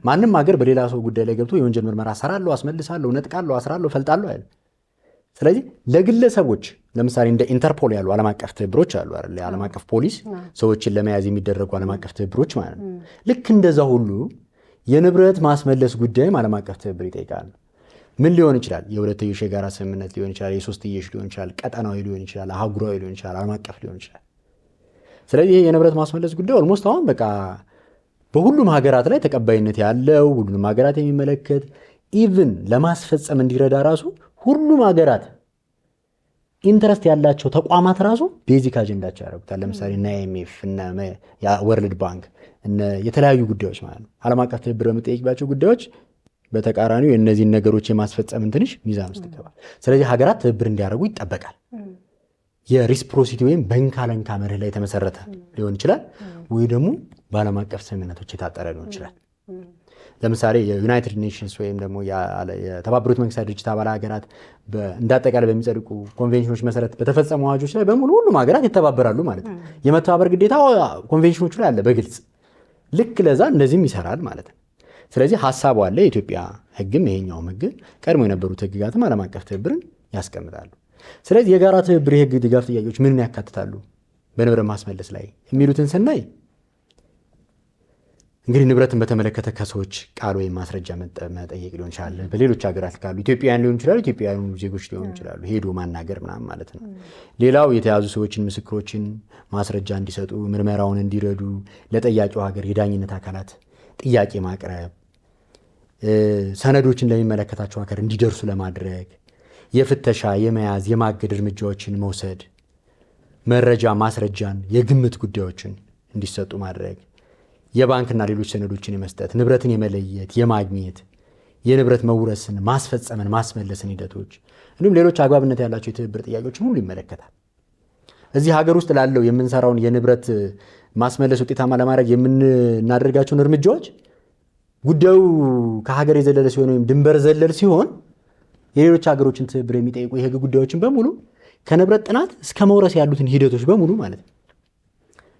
ማንም ሀገር በሌላ ሰው ጉዳይ ላይ ገብቶ የወንጀል ምርመራ ሰራለሁ፣ አስመልሳለሁ፣ ነጥቃለሁ፣ አስራለሁ፣ ፈልጣለሁ አይደል። ስለዚህ ለግለሰቦች ለምሳሌ እንደ ኢንተርፖል ያሉ ዓለም አቀፍ ትብብሮች አሉ አይደል? ዓለም አቀፍ ፖሊስ ሰዎችን ለመያዝ የሚደረጉ ዓለም አቀፍ ትብብሮች ማለት ነው። ልክ እንደዛ ሁሉ የንብረት ማስመለስ ጉዳይም ዓለም አቀፍ ትብብር ይጠይቃል። ምን ሊሆን ይችላል? የሁለትዮሽ የጋራ ስምምነት ሊሆን ይችላል፣ የሶስትዮሽ ሊሆን ይችላል፣ ቀጠናዊ ሊሆን ይችላል፣ አህጉራዊ ሊሆን ይችላል፣ ዓለም አቀፍ ሊሆን ይችላል። ስለዚህ የንብረት ማስመለስ ጉዳይ ኦልሞስት አሁን በቃ በሁሉም ሀገራት ላይ ተቀባይነት ያለው ሁሉንም ሀገራት የሚመለከት ኢቭን ለማስፈጸም እንዲረዳ ራሱ ሁሉም ሀገራት ኢንተረስት ያላቸው ተቋማት ራሱ ቤዚክ አጀንዳቸው ያደርጉታል። ለምሳሌ እና IMF እና ወርልድ ባንክ የተለያዩ ጉዳዮች ማለት ነው። ዓለም አቀፍ ትብብር በምጠይቅባቸው ጉዳዮች በተቃራኒው የእነዚህን ነገሮች የማስፈጸምን ትንሽ ሚዛን ውስጥ ይገባል። ስለዚህ ሀገራት ትብብር እንዲያደርጉ ይጠበቃል። የሪስፕሮሲቲ ወይም በእንካ ለእንካ መርህ ላይ የተመሰረተ ሊሆን ይችላል፣ ወይ ደግሞ በዓለም አቀፍ ስምምነቶች የታጠረ ሊሆን ይችላል። ለምሳሌ የዩናይትድ ኔሽንስ ወይም ደግሞ የተባበሩት መንግስታት ድርጅት አባል ሀገራት እንዳጠቃላይ በሚጸድቁ ኮንቬንሽኖች መሰረት በተፈጸሙ አዋጆች ላይ በሙሉ ሁሉም ሀገራት ይተባበራሉ ማለት ነው። የመተባበር ግዴታ ኮንቬንሽኖቹ ላይ አለ በግልጽ ልክ ለዛ እንደዚህም ይሰራል ማለት ነው። ስለዚህ ሀሳቡ አለ። የኢትዮጵያ ሕግም ይሄኛውም ሕግ ቀድሞ የነበሩት ሕግጋትም ዓለም አቀፍ ትብብርን ያስቀምጣሉ። ስለዚህ የጋራ ትብብር የሕግ ድጋፍ ጥያቄዎች ምንን ያካትታሉ በንብረት ማስመለስ ላይ የሚሉትን ስናይ እንግዲህ ንብረትን በተመለከተ ከሰዎች ቃል ወይም ማስረጃ መጠየቅ ሊሆን ይችላል። በሌሎች ሀገራት ካሉ ኢትዮጵያውያን ሊሆን ይችላሉ፣ ኢትዮጵያውያኑ ዜጎች ሊሆኑ ይችላሉ። ሄዶ ማናገር ምናምን ማለት ነው። ሌላው የተያዙ ሰዎችን ምስክሮችን ማስረጃ እንዲሰጡ፣ ምርመራውን እንዲረዱ ለጠያቂው ሀገር የዳኝነት አካላት ጥያቄ ማቅረብ፣ ሰነዶችን ለሚመለከታቸው ሀገር እንዲደርሱ ለማድረግ የፍተሻ የመያዝ የማገድ እርምጃዎችን መውሰድ መረጃ ማስረጃን የግምት ጉዳዮችን እንዲሰጡ ማድረግ የባንክና ሌሎች ሰነዶችን የመስጠት ንብረትን የመለየት የማግኘት የንብረት መውረስን ማስፈጸምን ማስመለስን ሂደቶች እንዲሁም ሌሎች አግባብነት ያላቸው የትብብር ጥያቄዎችን ሁሉ ይመለከታል። እዚህ ሀገር ውስጥ ላለው የምንሰራውን የንብረት ማስመለስ ውጤታማ ለማድረግ የምናደርጋቸውን እርምጃዎች ጉዳዩ ከሀገር የዘለለ ሲሆን ወይም ድንበር ዘለል ሲሆን የሌሎች ሀገሮችን ትብብር የሚጠይቁ የህግ ጉዳዮችን በሙሉ ከንብረት ጥናት እስከ መውረስ ያሉትን ሂደቶች በሙሉ ማለት ነው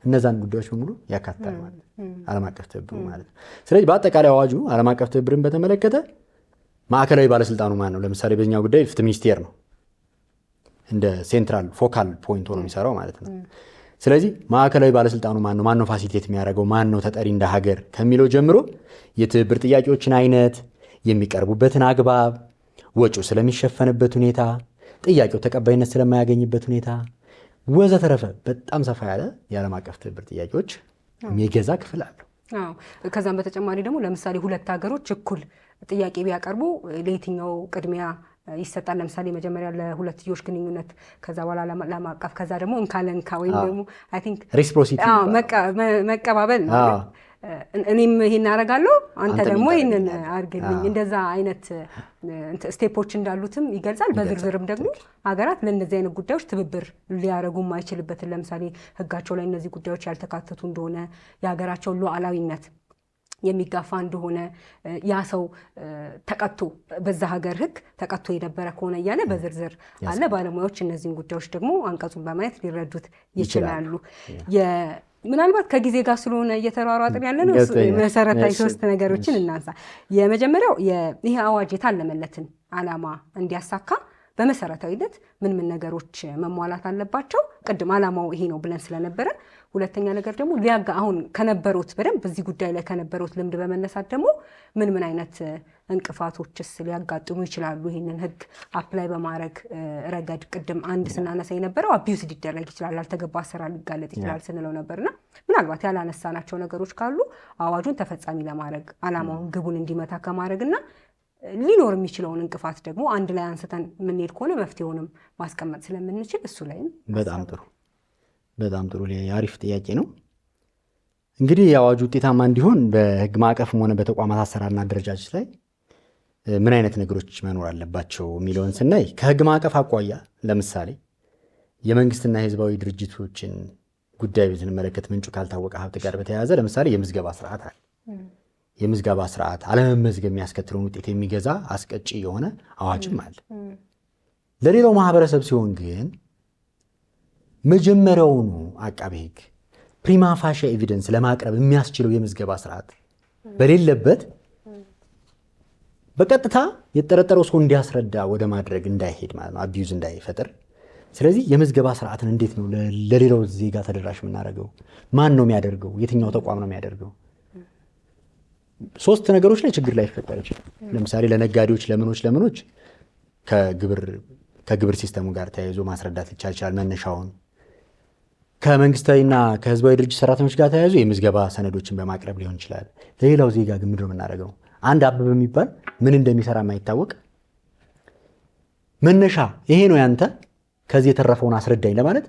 እነዛን ጉዳዮች በሙሉ ያካትታል ማለት ነው ዓለም አቀፍ ትብብር ማለት ነው። ስለዚህ በአጠቃላይ አዋጁ ዓለም አቀፍ ትብብርን በተመለከተ ማዕከላዊ ባለስልጣኑ ማን ነው? ለምሳሌ በዚህኛው ጉዳይ ፍትህ ሚኒስቴር ነው እንደ ሴንትራል ፎካል ፖይንት ሆኖ የሚሰራው ማለት ነው። ስለዚህ ማዕከላዊ ባለስልጣኑ ማን ነው? ማን ነው ፋሲሊቴት የሚያደርገው? ማን ነው ተጠሪ እንደ ሀገር ከሚለው ጀምሮ የትብብር ጥያቄዎችን አይነት፣ የሚቀርቡበትን አግባብ፣ ወጪው ስለሚሸፈንበት ሁኔታ፣ ጥያቄው ተቀባይነት ስለማያገኝበት ሁኔታ ወዘተረፈ በጣም ሰፋ ያለ የዓለም አቀፍ ትብብር ጥያቄዎች የሚገዛ ክፍል አለው። ከዛም በተጨማሪ ደግሞ ለምሳሌ ሁለት ሀገሮች እኩል ጥያቄ ቢያቀርቡ ለየትኛው ቅድሚያ ይሰጣል? ለምሳሌ መጀመሪያ ለሁለትዮሽ ግንኙነት፣ ከዛ በኋላ ዓለም አቀፍ፣ ከዛ ደግሞ እንካ ለእንካ ወይም ደግሞ አይ ቲንክ ሬሲፕሮሲቲ መቀባበል ነው። እኔም ይሄን አደርጋለሁ አንተ ደግሞ ይሄንን አድርግልኝ፣ እንደዛ አይነት ስቴፖች እንዳሉትም ይገልጻል። በዝርዝርም ደግሞ ሀገራት ለእነዚህ አይነት ጉዳዮች ትብብር ሊያደርጉ የማይችልበትን ለምሳሌ ሕጋቸው ላይ እነዚህ ጉዳዮች ያልተካተቱ እንደሆነ የሀገራቸውን ሉዓላዊነት የሚጋፋ እንደሆነ ያ ሰው ተቀጥቶ በዛ ሀገር ሕግ ተቀጥቶ የነበረ ከሆነ እያለ በዝርዝር አለ። ባለሙያዎች እነዚህን ጉዳዮች ደግሞ አንቀጹን በማየት ሊረዱት ይችላሉ። ምናልባት ከጊዜ ጋር ስለሆነ እየተሯሯጥን ያለ ነው መሰረታዊ 3 ነገሮችን እናንሳ። የመጀመሪያው ይሄ አዋጅ የታለመለትን ዓላማ እንዲያሳካ በመሰረታዊነት ምን ነገሮች መሟላት አለባቸው? ቅድም ዓላማው ይሄ ነው ብለን ስለነበረ፣ ሁለተኛ ነገር ደግሞ አሁን ከነበሩት በደንብ በዚህ ጉዳይ ላይ ከነበሩት ልምድ በመነሳት ደግሞ ምን አይነት እንቅፋቶችስ ሊያጋጥሙ ይችላሉ? ይህንን ህግ አፕላይ በማድረግ ረገድ ቅድም አንድ ስናነሳ የነበረው አቢዩስ ሊደረግ ይችላል፣ ያልተገባ አሰራር ሊጋለጥ ይችላል ስንለው ነበርና ምናልባት ያላነሳናቸው ነገሮች ካሉ አዋጁን ተፈጻሚ ለማድረግ ዓላማውን ግቡን እንዲመታ ከማድረግና ሊኖር የሚችለውን እንቅፋት ደግሞ አንድ ላይ አንስተን የምንሄድ ከሆነ መፍትሄውንም ማስቀመጥ ስለምንችል እሱ ላይም በጣም ጥሩ አሪፍ ጥያቄ ነው። እንግዲህ የአዋጁ ውጤታማ እንዲሆን በህግ ማዕቀፍም ሆነ በተቋማት አሰራርና አደረጃጀት ላይ ምን አይነት ነገሮች መኖር አለባቸው የሚለውን ስናይ ከህግ ማዕቀፍ አኳያ ለምሳሌ የመንግስትና የህዝባዊ ድርጅቶችን ጉዳይ ስንመለከት ምንጩ ካልታወቀ ሀብት ጋር በተያያዘ ለምሳሌ የምዝገባ ስርዓት አለ። የምዝገባ ስርዓት አለመመዝገብ የሚያስከትለውን ውጤት የሚገዛ አስቀጪ የሆነ አዋጅም አለ። ለሌላው ማህበረሰብ ሲሆን ግን መጀመሪያውኑ አቃቤ ህግ ፕሪማ ፋሺ ኤቪደንስ ለማቅረብ የሚያስችለው የምዝገባ ስርዓት በሌለበት በቀጥታ የተጠረጠረው ሰው እንዲያስረዳ ወደ ማድረግ እንዳይሄድ ማለት ነው፣ አቢዩዝ እንዳይፈጥር። ስለዚህ የምዝገባ ስርዓትን እንዴት ነው ለሌላው ዜጋ ተደራሽ የምናደርገው? ማን ነው የሚያደርገው? የትኛው ተቋም ነው የሚያደርገው? 3 ነገሮች ላይ ችግር ላይ ይፈጠር ይችላል። ለምሳሌ ለነጋዴዎች ለምኖች ከግብር ሲስተሙ ጋር ተያይዞ ማስረዳት ሊቻል ይችላል መነሻውን። ከመንግስታዊና ከህዝባዊ ድርጅት ሰራተኞች ጋር ተያይዞ የምዝገባ ሰነዶችን በማቅረብ ሊሆን ይችላል። ለሌላው ዜጋ ግን ምንድን ነው የምናደርገው? አንድ አበበ የሚባል ምን እንደሚሰራ የማይታወቅ መነሻ ይሄ ነው ያንተ፣ ከዚህ የተረፈውን አስረዳኝ ለማለት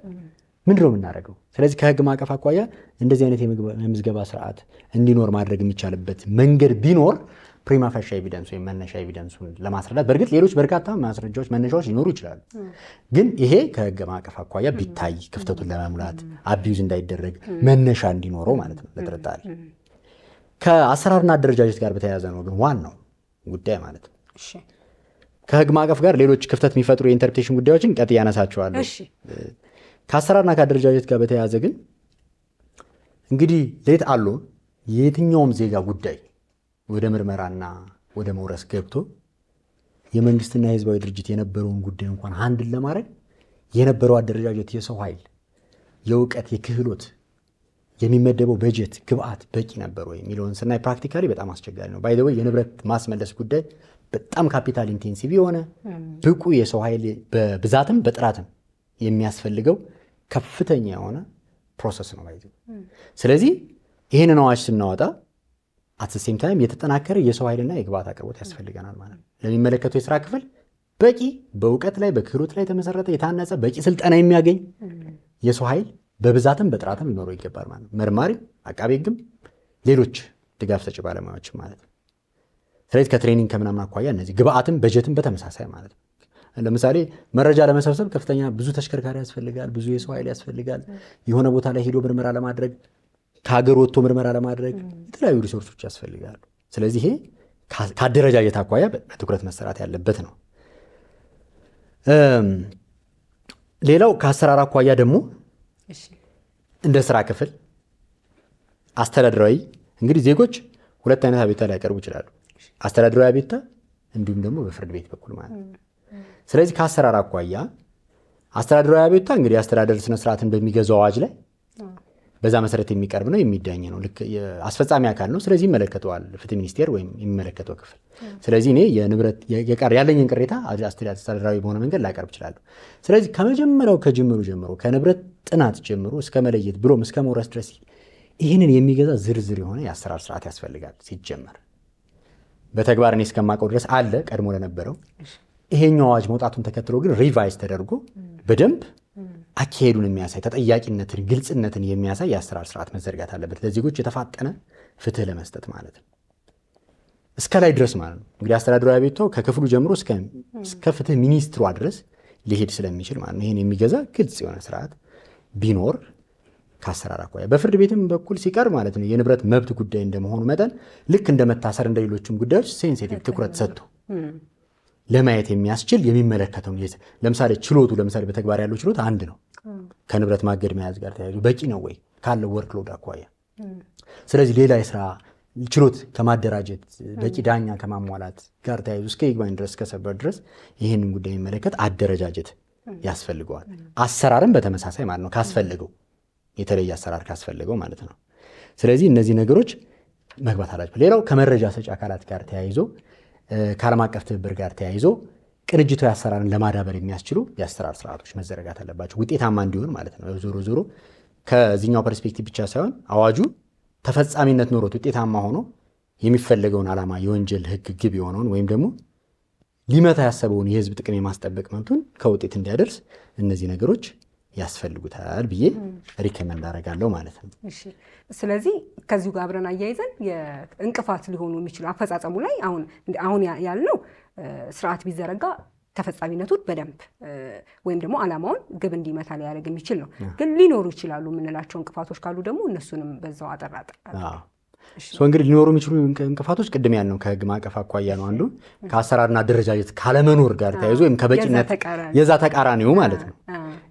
ምንድን ነው የምናደርገው? ስለዚህ ከህግ ማዕቀፍ አኳያ እንደዚህ አይነት የምዝገባ ስርዓት እንዲኖር ማድረግ የሚቻልበት መንገድ ቢኖር ፕሪማ ፋሺ ኤቪደንስ ወይም መነሻ ኤቪደንሱን ለማስረዳት፣ በእርግጥ ሌሎች በርካታ ማስረጃዎች መነሻዎች ሊኖሩ ይችላሉ። ግን ይሄ ከህግ ማዕቀፍ አኳያ ቢታይ ክፍተቱን ለመሙላት አቢዩዝ እንዳይደረግ መነሻ እንዲኖረው ማለት ነው ለጥርጣሬ። ከአሰራርና አደረጃጀት ጋር በተያያዘ ነው ግን ዋናው ጉዳይ ማለት ነው። ከህግ ማዕቀፍ ጋር ሌሎች ክፍተት የሚፈጥሩ የኢንተርፕሬቴሽን ጉዳዮችን ቀጥዬ ያነሳቸዋለሁ። ከአሰራርና ከአደረጃጀት ጋር በተያያዘ ግን እንግዲህ ሌት አሉ የትኛውም ዜጋ ጉዳይ ወደ ምርመራና ወደ መውረስ ገብቶ የመንግስትና የህዝባዊ ድርጅት የነበረውን ጉዳይ እንኳን አንድን ለማድረግ የነበረው አደረጃጀት፣ የሰው ኃይል፣ የእውቀት፣ የክህሎት፣ የሚመደበው በጀት፣ ግብአት በቂ ነበር ወይ የሚለውን ስናይ ፕራክቲካሊ በጣም አስቸጋሪ ነው። ባይ ዘ ወይ የንብረት ማስመለስ ጉዳይ በጣም ካፒታል ኢንቴንሲቭ የሆነ ብቁ የሰው ኃይል በብዛትም በጥራትም የሚያስፈልገው ከፍተኛ የሆነ ፕሮሰስ ነው። ስለዚህ ይህንን አዋጅ ስናወጣ አት ሴም ታይም የተጠናከረ የሰው ኃይልና የግብአት አቅርቦት ያስፈልገናል ማለት ነው። ለሚመለከተው የስራ ክፍል በቂ በእውቀት ላይ በክህሎት ላይ የተመሰረተ የታነጸ በቂ ስልጠና የሚያገኝ የሰው ኃይል በብዛትም በጥራትም ሊኖረው ይገባል ማለት ነው። መርማሪ፣ አቃቤ ሕግም ሌሎች ድጋፍ ሰጪ ባለሙያዎች ማለት ነው። ስለዚህ ከትሬኒንግ ከምናምን አኳያ እነዚህ ግብአትም በጀትም በተመሳሳይ ማለት ነው። ለምሳሌ መረጃ ለመሰብሰብ ከፍተኛ ብዙ ተሽከርካሪ ያስፈልጋል፣ ብዙ የሰው ኃይል ያስፈልጋል። የሆነ ቦታ ላይ ሄዶ ምርመራ ለማድረግ ከሀገር ወጥቶ ምርመራ ለማድረግ የተለያዩ ሪሶርሶች ያስፈልጋሉ። ስለዚህ ይሄ ከአደረጃጀት አኳያ በትኩረት መሰራት ያለበት ነው። ሌላው ከአሰራር አኳያ ደግሞ እንደ ስራ ክፍል አስተዳደራዊ እንግዲህ ዜጎች ሁለት አይነት አቤቱታ ሊያቀርቡ ይችላሉ። አስተዳደራዊ አቤቱታ እንዲሁም ደግሞ በፍርድ ቤት በኩል ማለት ነው። ስለዚህ ከአሰራር አኳያ አስተዳደራዊ አቤቱታ እንግዲህ አስተዳደር ስነስርዓትን በሚገዛው አዋጅ ላይ በዛ መሰረት የሚቀርብ ነው፣ የሚዳኝ ነው። ልክ አስፈጻሚ አካል ነው። ስለዚህ ይመለከተዋል ፍትህ ሚኒስቴር ወይም የሚመለከተው ክፍል። ስለዚህ እኔ የንብረት ያለኝን ቅሬታ አስተዳደራዊ በሆነ መንገድ ላቀርብ እችላለሁ። ስለዚህ ከመጀመሪያው ከጅምሩ ጀምሮ ከንብረት ጥናት ጀምሮ እስከ መለየት ብሎም እስከ መውረስ ድረስ ይህንን የሚገዛ ዝርዝር የሆነ የአሰራር ስርዓት ያስፈልጋል። ሲጀመር በተግባር እኔ እስከማውቀው ድረስ አለ ቀድሞ ለነበረው። ይሄኛው አዋጅ መውጣቱን ተከትሎ ግን ሪቫይዝ ተደርጎ በደንብ አካሄዱን የሚያሳይ ተጠያቂነትን፣ ግልጽነትን የሚያሳይ የአሰራር ስርዓት መዘርጋት አለበት ለዜጎች የተፋጠነ ፍትህ ለመስጠት ማለት ነው። እስከ ላይ ድረስ ማለት ነው እንግዲህ አስተዳደራዊ አቤቱታው ከክፍሉ ጀምሮ እስከ ፍትህ ሚኒስትሯ ድረስ ሊሄድ ስለሚችል ማለት ነው። ይህን የሚገዛ ግልጽ የሆነ ስርዓት ቢኖር ከአሰራር አኳያ በፍርድ ቤትም በኩል ሲቀር ማለት ነው የንብረት መብት ጉዳይ እንደመሆኑ መጠን ልክ እንደመታሰር እንደ ሌሎችም ጉዳዮች ሴንሲቲቭ ትኩረት ሰጥቶ ለማየት የሚያስችል የሚመለከተው ለምሳሌ ችሎቱ ለምሳሌ በተግባር ያለው ችሎት አንድ ነው። ከንብረት ማገድ መያዝ ጋር ተያይዞ በቂ ነው ወይ ካለው ወርክሎድ አኳያ። ስለዚህ ሌላ የስራ ችሎት ከማደራጀት በቂ ዳኛ ከማሟላት ጋር ተያይዞ እስከ ይግባኝ ድረስ ከሰበር ድረስ ይህንን ጉዳይ የሚመለከት አደረጃጀት ያስፈልገዋል። አሰራርም በተመሳሳይ ማለት ነው ካስፈልገው የተለየ አሰራር ካስፈልገው ማለት ነው። ስለዚህ እነዚህ ነገሮች መግባት አላቸው። ሌላው ከመረጃ ሰጪ አካላት ጋር ተያይዞ ከዓለም አቀፍ ትብብር ጋር ተያይዞ ቅንጅታዊ አሰራርን ለማዳበር የሚያስችሉ የአሰራር ስርዓቶች መዘረጋት አለባቸው ውጤታማ እንዲሆን ማለት ነው። ዞሮ ዞሮ ከዚህኛው ፐርስፔክቲቭ ብቻ ሳይሆን አዋጁ ተፈጻሚነት ኖሮት ውጤታማ ሆኖ የሚፈለገውን ዓላማ የወንጀል ሕግ ግብ የሆነውን ወይም ደግሞ ሊመታ ያሰበውን የህዝብ ጥቅም የማስጠበቅ መብቱን ከውጤት እንዲያደርስ እነዚህ ነገሮች ያስፈልጉታል ብዬ ሪከመንድ አደርጋለሁ ማለት ነው። እሺ፣ ስለዚህ ከዚሁ ጋር አብረን አያይዘን የእንቅፋት ሊሆኑ የሚችሉ አፈጻጸሙ ላይ አሁን ያልነው ስርዓት ቢዘረጋ ተፈጻሚነቱን በደንብ ወይም ደግሞ ዓላማውን ግብ እንዲመታ ሊያደርግ የሚችል ነው። ግን ሊኖሩ ይችላሉ የምንላቸው እንቅፋቶች ካሉ ደግሞ እነሱንም በዛው አጠራጥር። እንግዲህ ሊኖሩ የሚችሉ እንቅፋቶች ቅድም ያልነው ከህግ ማዕቀፍ አኳያ ነው አንዱ። ከአሰራርና አደረጃጀት ካለመኖር ጋር ተያይዞ ወይም ከበቂነት የዛ ተቃራኒው ማለት ነው።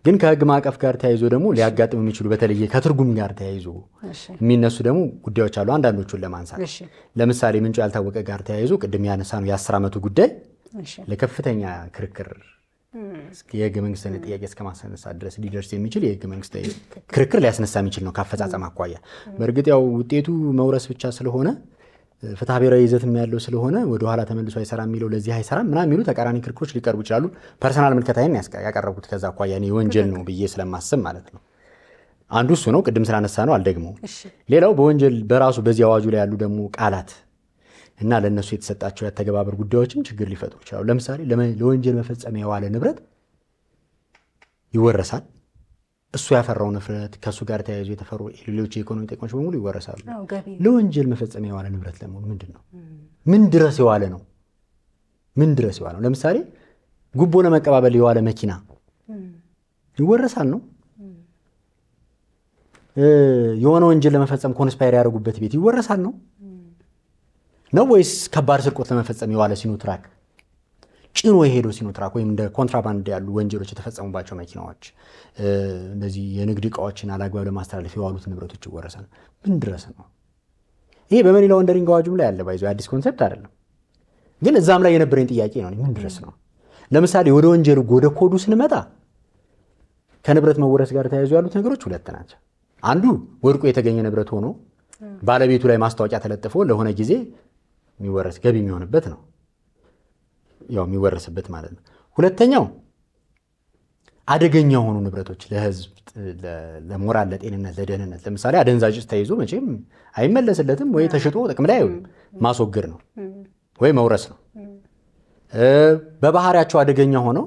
ግን ከህግ ማዕቀፍ ጋር ተያይዞ ደግሞ ሊያጋጥሙ የሚችሉ በተለየ ከትርጉም ጋር ተያይዞ የሚነሱ ደግሞ ጉዳዮች አሉ። አንዳንዶቹን ለማንሳት ለምሳሌ ምንጩ ያልታወቀ ጋር ተያይዞ ቅድም ያነሳ ነው የ10 ዓመቱ ጉዳይ ለከፍተኛ ክርክር የህገ መንግስታዊ ጥያቄ እስከ ማስነሳት ድረስ ሊደርስ የሚችል የህገ መንግስታዊ ክርክር ሊያስነሳ የሚችል ነው ካፈጻጸም አኳያ። በእርግጥ ያው ውጤቱ መውረስ ብቻ ስለሆነ ፍትሐ ብሔራዊ ይዘትም ያለው ስለሆነ ወደኋላ ተመልሶ አይሰራም የሚለው ለዚህ አይሰራም ምናምን የሚሉ ተቃራኒ ክርክሮች ሊቀርቡ ይችላሉ። ፐርሰናል ምልከታዬን ያቀረብኩት ከዛ አኳያ እኔ ወንጀል ነው ብዬ ስለማስብ ማለት ነው። አንዱ እሱ ነው፣ ቅድም ስላነሳ ነው አልደግመውም። ሌላው በወንጀል በራሱ በዚህ አዋጁ ላይ ያሉ ደግሞ ቃላት እና ለእነሱ የተሰጣቸው ያተገባበር ጉዳዮችም ችግር ሊፈጥሩ ይችላሉ። ለምሳሌ ለወንጀል መፈጸሚያ የዋለ ንብረት ይወረሳል። እሱ ያፈራው ንብረት ከእሱ ጋር ተያይዞ የተፈሩ ሌሎች የኢኮኖሚ ጥቅሞች በሙሉ ይወረሳሉ። ለወንጀል መፈጸሚያ የዋለ ንብረት ለመሆኑ ምንድን ነው? ምን ድረስ የዋለ ነው? ምን ድረስ የዋለ ነው? ለምሳሌ ጉቦ ለመቀባበል የዋለ መኪና ይወረሳል ነው? የሆነ ወንጀል ለመፈጸም ኮንስፓየር ያደረጉበት ቤት ይወረሳል ነው ነው ወይስ ከባድ ስርቆት ለመፈጸም የዋለ ሲኖትራክ ጭኖ የሄደው ሲኖትራክ ወይም እንደ ኮንትራባንድ ያሉ ወንጀሎች የተፈጸሙባቸው መኪናዎች እንደዚህ የንግድ ዕቃዎችን አላግባብ ለማስተላለፍ የዋሉት ንብረቶች ይወረሳል? ምን ድረስ ነው? ይሄ በመኒ ላውንደሪንግ አዋጁም ላይ ያለ ባይዞ አዲስ ኮንሰፕት አይደለም፣ ግን እዛም ላይ የነበረኝ ጥያቄ ነው። ምን ድረስ ነው? ለምሳሌ ወደ ወንጀሉ ወደ ኮዱ ስንመጣ ከንብረት መወረስ ጋር ተያይዞ ያሉት ነገሮች ሁለት ናቸው። አንዱ ወድቆ የተገኘ ንብረት ሆኖ ባለቤቱ ላይ ማስታወቂያ ተለጥፎ ለሆነ ጊዜ የሚወረስ ገቢ የሚሆንበት ነው፣ ያው የሚወረስበት ማለት ነው። ሁለተኛው አደገኛ የሆኑ ንብረቶች ለህዝብ፣ ለሞራል፣ ለጤንነት፣ ለደህንነት ለምሳሌ አደንዛዥ ተይዞ መቼም አይመለስለትም ወይ ተሽጦ ጥቅም ላይ ማስወገድ ነው ወይ መውረስ ነው። በባህሪያቸው አደገኛ ሆነው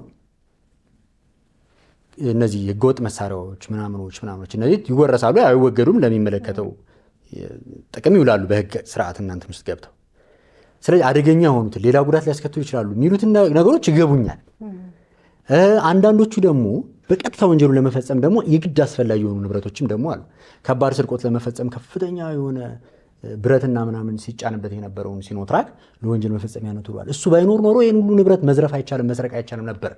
እነዚህ ህገወጥ መሳሪያዎች ምናምኖች እነዚህ ይወረሳሉ፣ አይወገዱም፣ ለሚመለከተው ጥቅም ይውላሉ በህግ ስርዓት እናንተም ውስጥ ገብተው። ስለዚህ አደገኛ የሆኑትን ሌላ ጉዳት ሊያስከትሉ ይችላሉ የሚሉትን ነገሮች ይገቡኛል። አንዳንዶቹ ደግሞ በቀጥታ ወንጀሉ ለመፈጸም ደግሞ የግድ አስፈላጊ የሆኑ ንብረቶችም ደግሞ አሉ። ከባድ ስርቆት ለመፈጸም ከፍተኛ የሆነ ብረትና ምናምን ሲጫንበት የነበረውን ሲኖትራክ ለወንጀል መፈጸሚያነት ውሏል። እሱ ባይኖር ኖሮ ይህን ሁሉ ንብረት መዝረፍ አይቻልም፣ መስረቅ አይቻልም ነበር።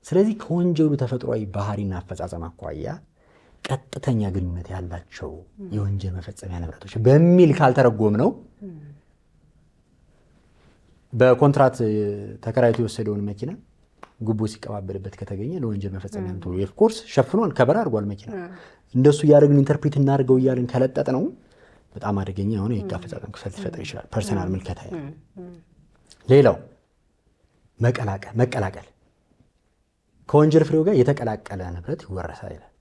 ስለዚህ ከወንጀሉ ተፈጥሯዊ ባህሪና አፈጻጸም አኳያ ቀጥተኛ ግንኙነት ያላቸው የወንጀል መፈጸሚያ ንብረቶች በሚል ካልተረጎም ነው በኮንትራት ተከራይቶ የወሰደውን መኪና ጉቦ ሲቀባበልበት ከተገኘ ለወንጀል መፈጸሚያ ነው። ኦፍ ኮርስ ሸፍኗል፣ ከበር አድርጓል መኪና። እንደሱ እያደረግን ኢንተርፕሪት እናድርገው እያልን ከለጠጥ ነው በጣም አደገኛ የሆነ የህግ አፈጻጸም ክፍተት ሊፈጥር ይችላል። ፐርሰናል ምልከታ። ሌላው መቀላቀል ከወንጀል ፍሬው ጋር የተቀላቀለ ንብረት ይወረሳል ይላል።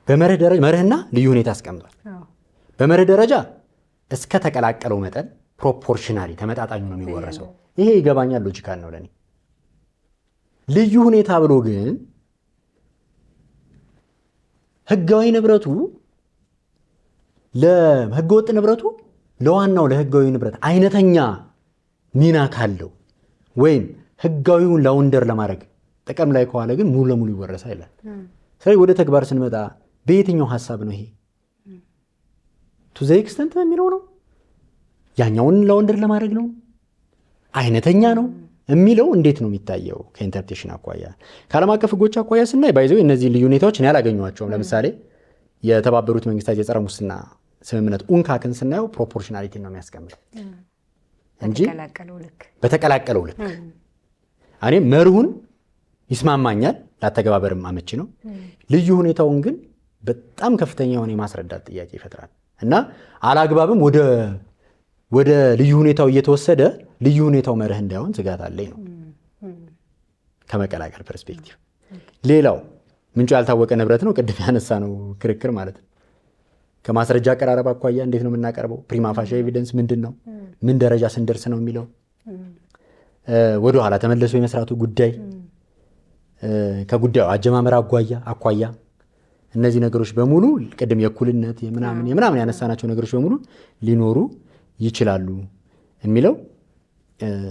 በመርህ ደረጃ መርህና ልዩ ሁኔታ አስቀምጧል። በመርህ ደረጃ እስከ ተቀላቀለው መጠን ፕሮፖርሽናሊ ተመጣጣኙ ነው የሚወረሰው። ይሄ ይገባኛል፣ ሎጂካል ነው ለኔ። ልዩ ሁኔታ ብሎ ግን ህጋዊ ንብረቱ ለህገወጥ ንብረቱ ለዋናው ለህጋዊ ንብረት አይነተኛ ሚና ካለው ወይም ህጋዊውን ላውንደር ለማድረግ ጥቅም ላይ ከዋለ ግን ሙሉ ለሙሉ ይወረሳል ይላል። ስለዚህ ወደ ተግባር ስንመጣ በየትኛው ሐሳብ ነው ይሄ? ቱ ዘ ኤክስተንት የሚለው ነው? ያኛውን ላውንደር ለማድረግ ነው? አይነተኛ ነው የሚለው እንዴት ነው የሚታየው? ከኢንተርፕሬቴሽን አኳያ ከዓለም አቀፍ ህጎች አኳያ ስናይ ባይዘው እነዚህ ልዩ ሁኔታዎች እኔ አላገኘኋቸውም። ለምሳሌ የተባበሩት መንግስታት የጸረ ሙስና ስምምነት ኡንካክን ስናየው ፕሮፖርሽናሊቲ ነው የሚያስቀምጠው እንጂ በተቀላቀለው ልክ እኔ መርሁን ይስማማኛል፣ ላተገባበርም አመቺ ነው። ልዩ ሁኔታውን ግን በጣም ከፍተኛ የሆነ የማስረዳት ጥያቄ ይፈጥራል እና አላግባብም ወደ ልዩ ሁኔታው እየተወሰደ ልዩ ሁኔታው መርህ እንዳይሆን ስጋት አለኝ ነው ከመቀላቀል ፐርስፔክቲቭ። ሌላው ምንጩ ያልታወቀ ንብረት ነው፣ ቅድም ያነሳ ነው ክርክር ማለት ነው። ከማስረጃ አቀራረብ አኳያ እንዴት ነው የምናቀርበው? ፕሪማ ፋሺ ኤቪደንስ ምንድን ነው? ምን ደረጃ ስንደርስ ነው የሚለው ወደኋላ ተመለሱ የመስራቱ ጉዳይ ከጉዳዩ አጀማመር አኳያ እነዚህ ነገሮች በሙሉ ቅድም የእኩልነት የምናምን ያነሳናቸው ነገሮች በሙሉ ሊኖሩ ይችላሉ የሚለው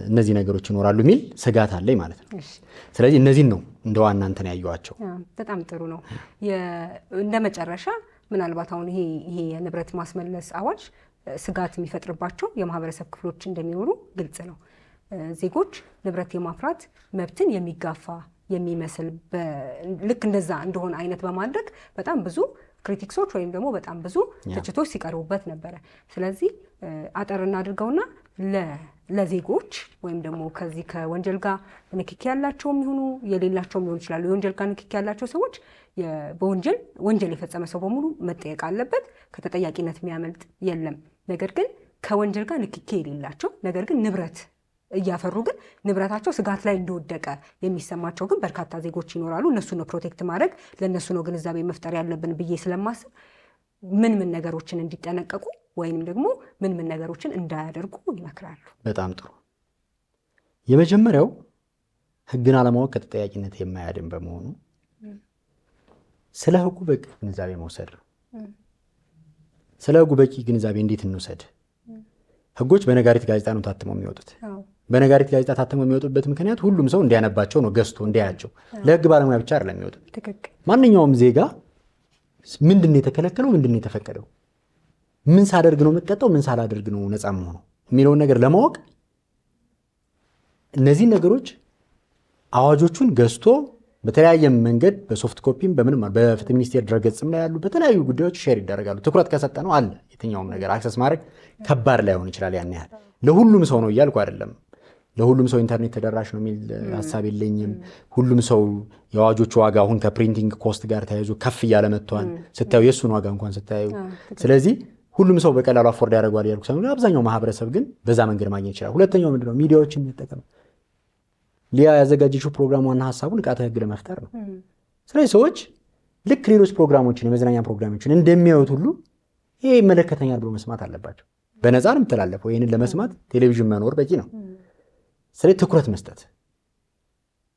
እነዚህ ነገሮች ይኖራሉ የሚል ስጋት አለኝ ማለት ነው። ስለዚህ እነዚህን ነው እንደ ዋና እንትን ያየኋቸው። በጣም ጥሩ ነው። እንደ መጨረሻ ምናልባት አሁን ይሄ የንብረት ማስመለስ አዋጅ ስጋት የሚፈጥርባቸው የማህበረሰብ ክፍሎች እንደሚኖሩ ግልጽ ነው። ዜጎች ንብረት የማፍራት መብትን የሚጋፋ የሚመስል ልክ እንደዛ እንደሆነ አይነት በማድረግ በጣም ብዙ ክሪቲክሶች ወይም ደግሞ በጣም ብዙ ትችቶች ሲቀርቡበት ነበረ። ስለዚህ አጠር እናድርገውና ለዜጎች ወይም ደግሞ ከዚህ ከወንጀል ጋር ንክኪ ያላቸውም ይሁኑ የሌላቸውም ሊሆን ይችላሉ። የወንጀል ጋር ንክኪ ያላቸው ሰዎች ወንጀል የፈጸመ ሰው በሙሉ መጠየቅ አለበት። ከተጠያቂነት የሚያመልጥ የለም። ነገር ግን ከወንጀል ጋር ንክኪ የሌላቸው ነገር ግን ንብረት እያፈሩ ግን ንብረታቸው ስጋት ላይ እንደወደቀ የሚሰማቸው ግን በርካታ ዜጎች ይኖራሉ። እነሱ ነው ፕሮቴክት ማድረግ ለእነሱ ነው ግንዛቤ መፍጠር ያለብን ብዬ ስለማስብ ምን ነገሮችን እንዲጠነቀቁ ወይንም ደግሞ ምን ነገሮችን እንዳያደርጉ ይመክራሉ? በጣም ጥሩ። የመጀመሪያው ህግን አለማወቅ ከተጠያቂነት የማያድን በመሆኑ ስለ ህጉ በቂ ግንዛቤ መውሰድ ነው። ስለ ህጉ በቂ ግንዛቤ እንዴት እንውሰድ? ህጎች በነጋሪት ጋዜጣ ነው ታትመው የሚወጡት። በነጋሪት ጋዜጣ ታትመው የሚወጡበት ምክንያት ሁሉም ሰው እንዲያነባቸው ነው፣ ገዝቶ እንዲያያቸው። ለህግ ባለሙያ ብቻ አይደለም የሚወጡት። ማንኛውም ዜጋ ምንድነው የተከለከለው፣ ምንድነው የተፈቀደው፣ ምን ሳደርግ ነው የምቀጣው፣ ምን ሳላደርግ ነው ነፃ የምሆነው የሚለውን ነገር ለማወቅ እነዚህ ነገሮች አዋጆቹን ገዝቶ በተለያየ መንገድ በሶፍት ኮፒም በምንም በፍትህ ሚኒስቴር ድረገጽም ላይ ያሉ በተለያዩ ጉዳዮች ሼር ይደረጋሉ። ትኩረት ከሰጠ ነው አለ የትኛውም ነገር አክሰስ ማድረግ ከባድ ላይሆን ይችላል። ያን ያህል ለሁሉም ሰው ነው እያልኩ አይደለም። ለሁሉም ሰው ኢንተርኔት ተደራሽ ነው የሚል ሀሳብ የለኝም። ሁሉም ሰው የአዋጆቹ ዋጋ አሁን ከፕሪንቲንግ ኮስት ጋር ተያይዞ ከፍ እያለ መጥቷል ስታዩ፣ የእሱን ዋጋ እንኳን ስታዩ። ስለዚህ ሁሉም ሰው በቀላሉ አፎርድ ያደርገዋል እያልኩ ሳይሆን አብዛኛው ማህበረሰብ ግን በዛ መንገድ ማግኘት ይችላል። ሁለተኛው ምንድነው? ሚዲያዎችን መጠቀም። ሊያ ያዘጋጀችው ፕሮግራም ዋና ሀሳቡ ንቃተ ህግ ለመፍጠር ነው። ስለዚህ ሰዎች ልክ ሌሎች ፕሮግራሞችን የመዝናኛ ፕሮግራሞችን እንደሚያዩት ሁሉ ይሄ ይመለከተኛል ብሎ መስማት አለባቸው። በነፃ ነው የምተላለፈው። ይህንን ለመስማት ቴሌቪዥን መኖር በቂ ነው። ስለዚህ ትኩረት መስጠት፣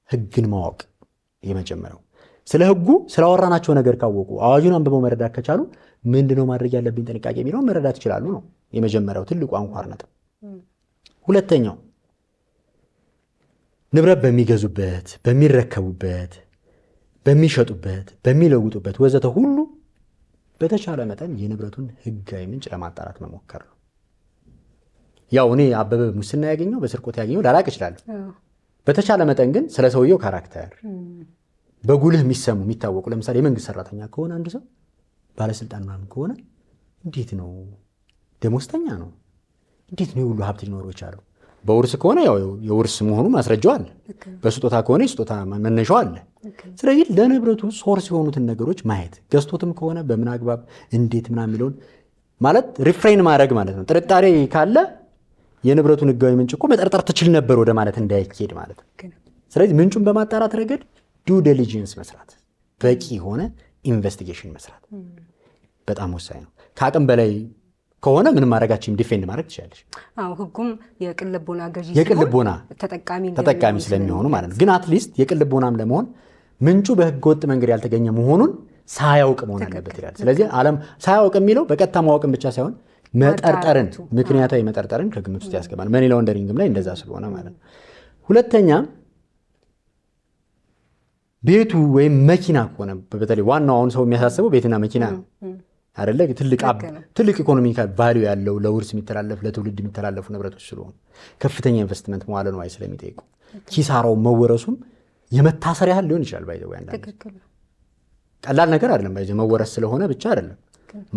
ህግን ማወቅ የመጀመሪያው። ስለ ህጉ ስላወራናቸው ነገር ካወቁ አዋጁን አንብበው መረዳት ከቻሉ ምንድነው ማድረግ ያለብኝ ጥንቃቄ የሚለውን መረዳት ይችላሉ ነው የመጀመሪያው ትልቁ አንኳር ነጥብ። ሁለተኛው ንብረት በሚገዙበት፣ በሚረከቡበት፣ በሚሸጡበት፣ በሚለውጡበት ወዘተ ሁሉ በተቻለ መጠን የንብረቱን ህጋዊ ምንጭ ለማጣራት መሞከር ነው። ያው እኔ አበበ ሙስና ያገኘው በስርቆት ያገኘው ላላቅ እችላለሁ። በተቻለ መጠን ግን ስለ ሰውየው ካራክተር በጉልህ የሚሰሙ የሚታወቁ ለምሳሌ የመንግስት ሰራተኛ ከሆነ አንድ ሰው ባለስልጣን ምናምን ከሆነ እንዴት ነው ደሞዝተኛ ነው እንዴት ነው ሁሉ ሀብት ሊኖረው የቻለው? በውርስ ከሆነ ያው የውርስ መሆኑ ማስረጃው አለ። በስጦታ ከሆነ የስጦታ መነሻው አለ። ስለዚህ ለንብረቱ ሶርስ የሆኑትን ነገሮች ማየት ገዝቶትም ከሆነ በምን አግባብ እንዴት ምናምን የሚለውን ማለት ሪፍሬን ማድረግ ማለት ነው። ጥርጣሬ ካለ የንብረቱን ህጋዊ ምንጭ እኮ መጠርጠር ትችል ነበር ወደ ማለት እንዳይኬድ ማለት ነው። ስለዚህ ምንጩን በማጣራት ረገድ ዲው ዲሊጀንስ መስራት፣ በቂ የሆነ ኢንቨስቲጌሽን መስራት በጣም ወሳኝ ነው። ከአቅም በላይ ከሆነ ምንም ማድረጋችሁም ዲፌንድ ማድረግ ትችላለሽ። ህጉም የቅልቦና ገዢ የቅልቦና ተጠቃሚ ስለሚሆኑ ማለት ነው። ግን አትሊስት የቅልቦናም ለመሆን ምንጩ በህገ ወጥ መንገድ ያልተገኘ መሆኑን ሳያውቅ መሆን አለበት ይላል። ስለዚህ ዓለም ሳያውቅ የሚለው በቀጥታ ማወቅም ብቻ ሳይሆን መጠርጠርን፣ ምክንያታዊ መጠርጠርን ከግምት ውስጥ ያስገባል። መኒ ላውንደሪንግም ላይ እንደዛ ስለሆነ ማለት ነው። ሁለተኛ ቤቱ ወይም መኪና ከሆነ በተለይ ዋናው አሁን ሰው የሚያሳስበው ቤትና መኪና ነው አይደለ? ትልቅ ኢኮኖሚካል ቫልዩ ያለው ለውርስ የሚተላለፍ ለትውልድ የሚተላለፉ ንብረቶች ስለሆኑ ከፍተኛ ኢንቨስትመንት መዋለ ንዋይ ስለሚጠይቁ ኪሳራው መወረሱም የመታሰር ያህል ሊሆን ይችላል። ባይዘው ቀላል ነገር አይደለም። ባይዘው መወረስ ስለሆነ ብቻ አይደለም።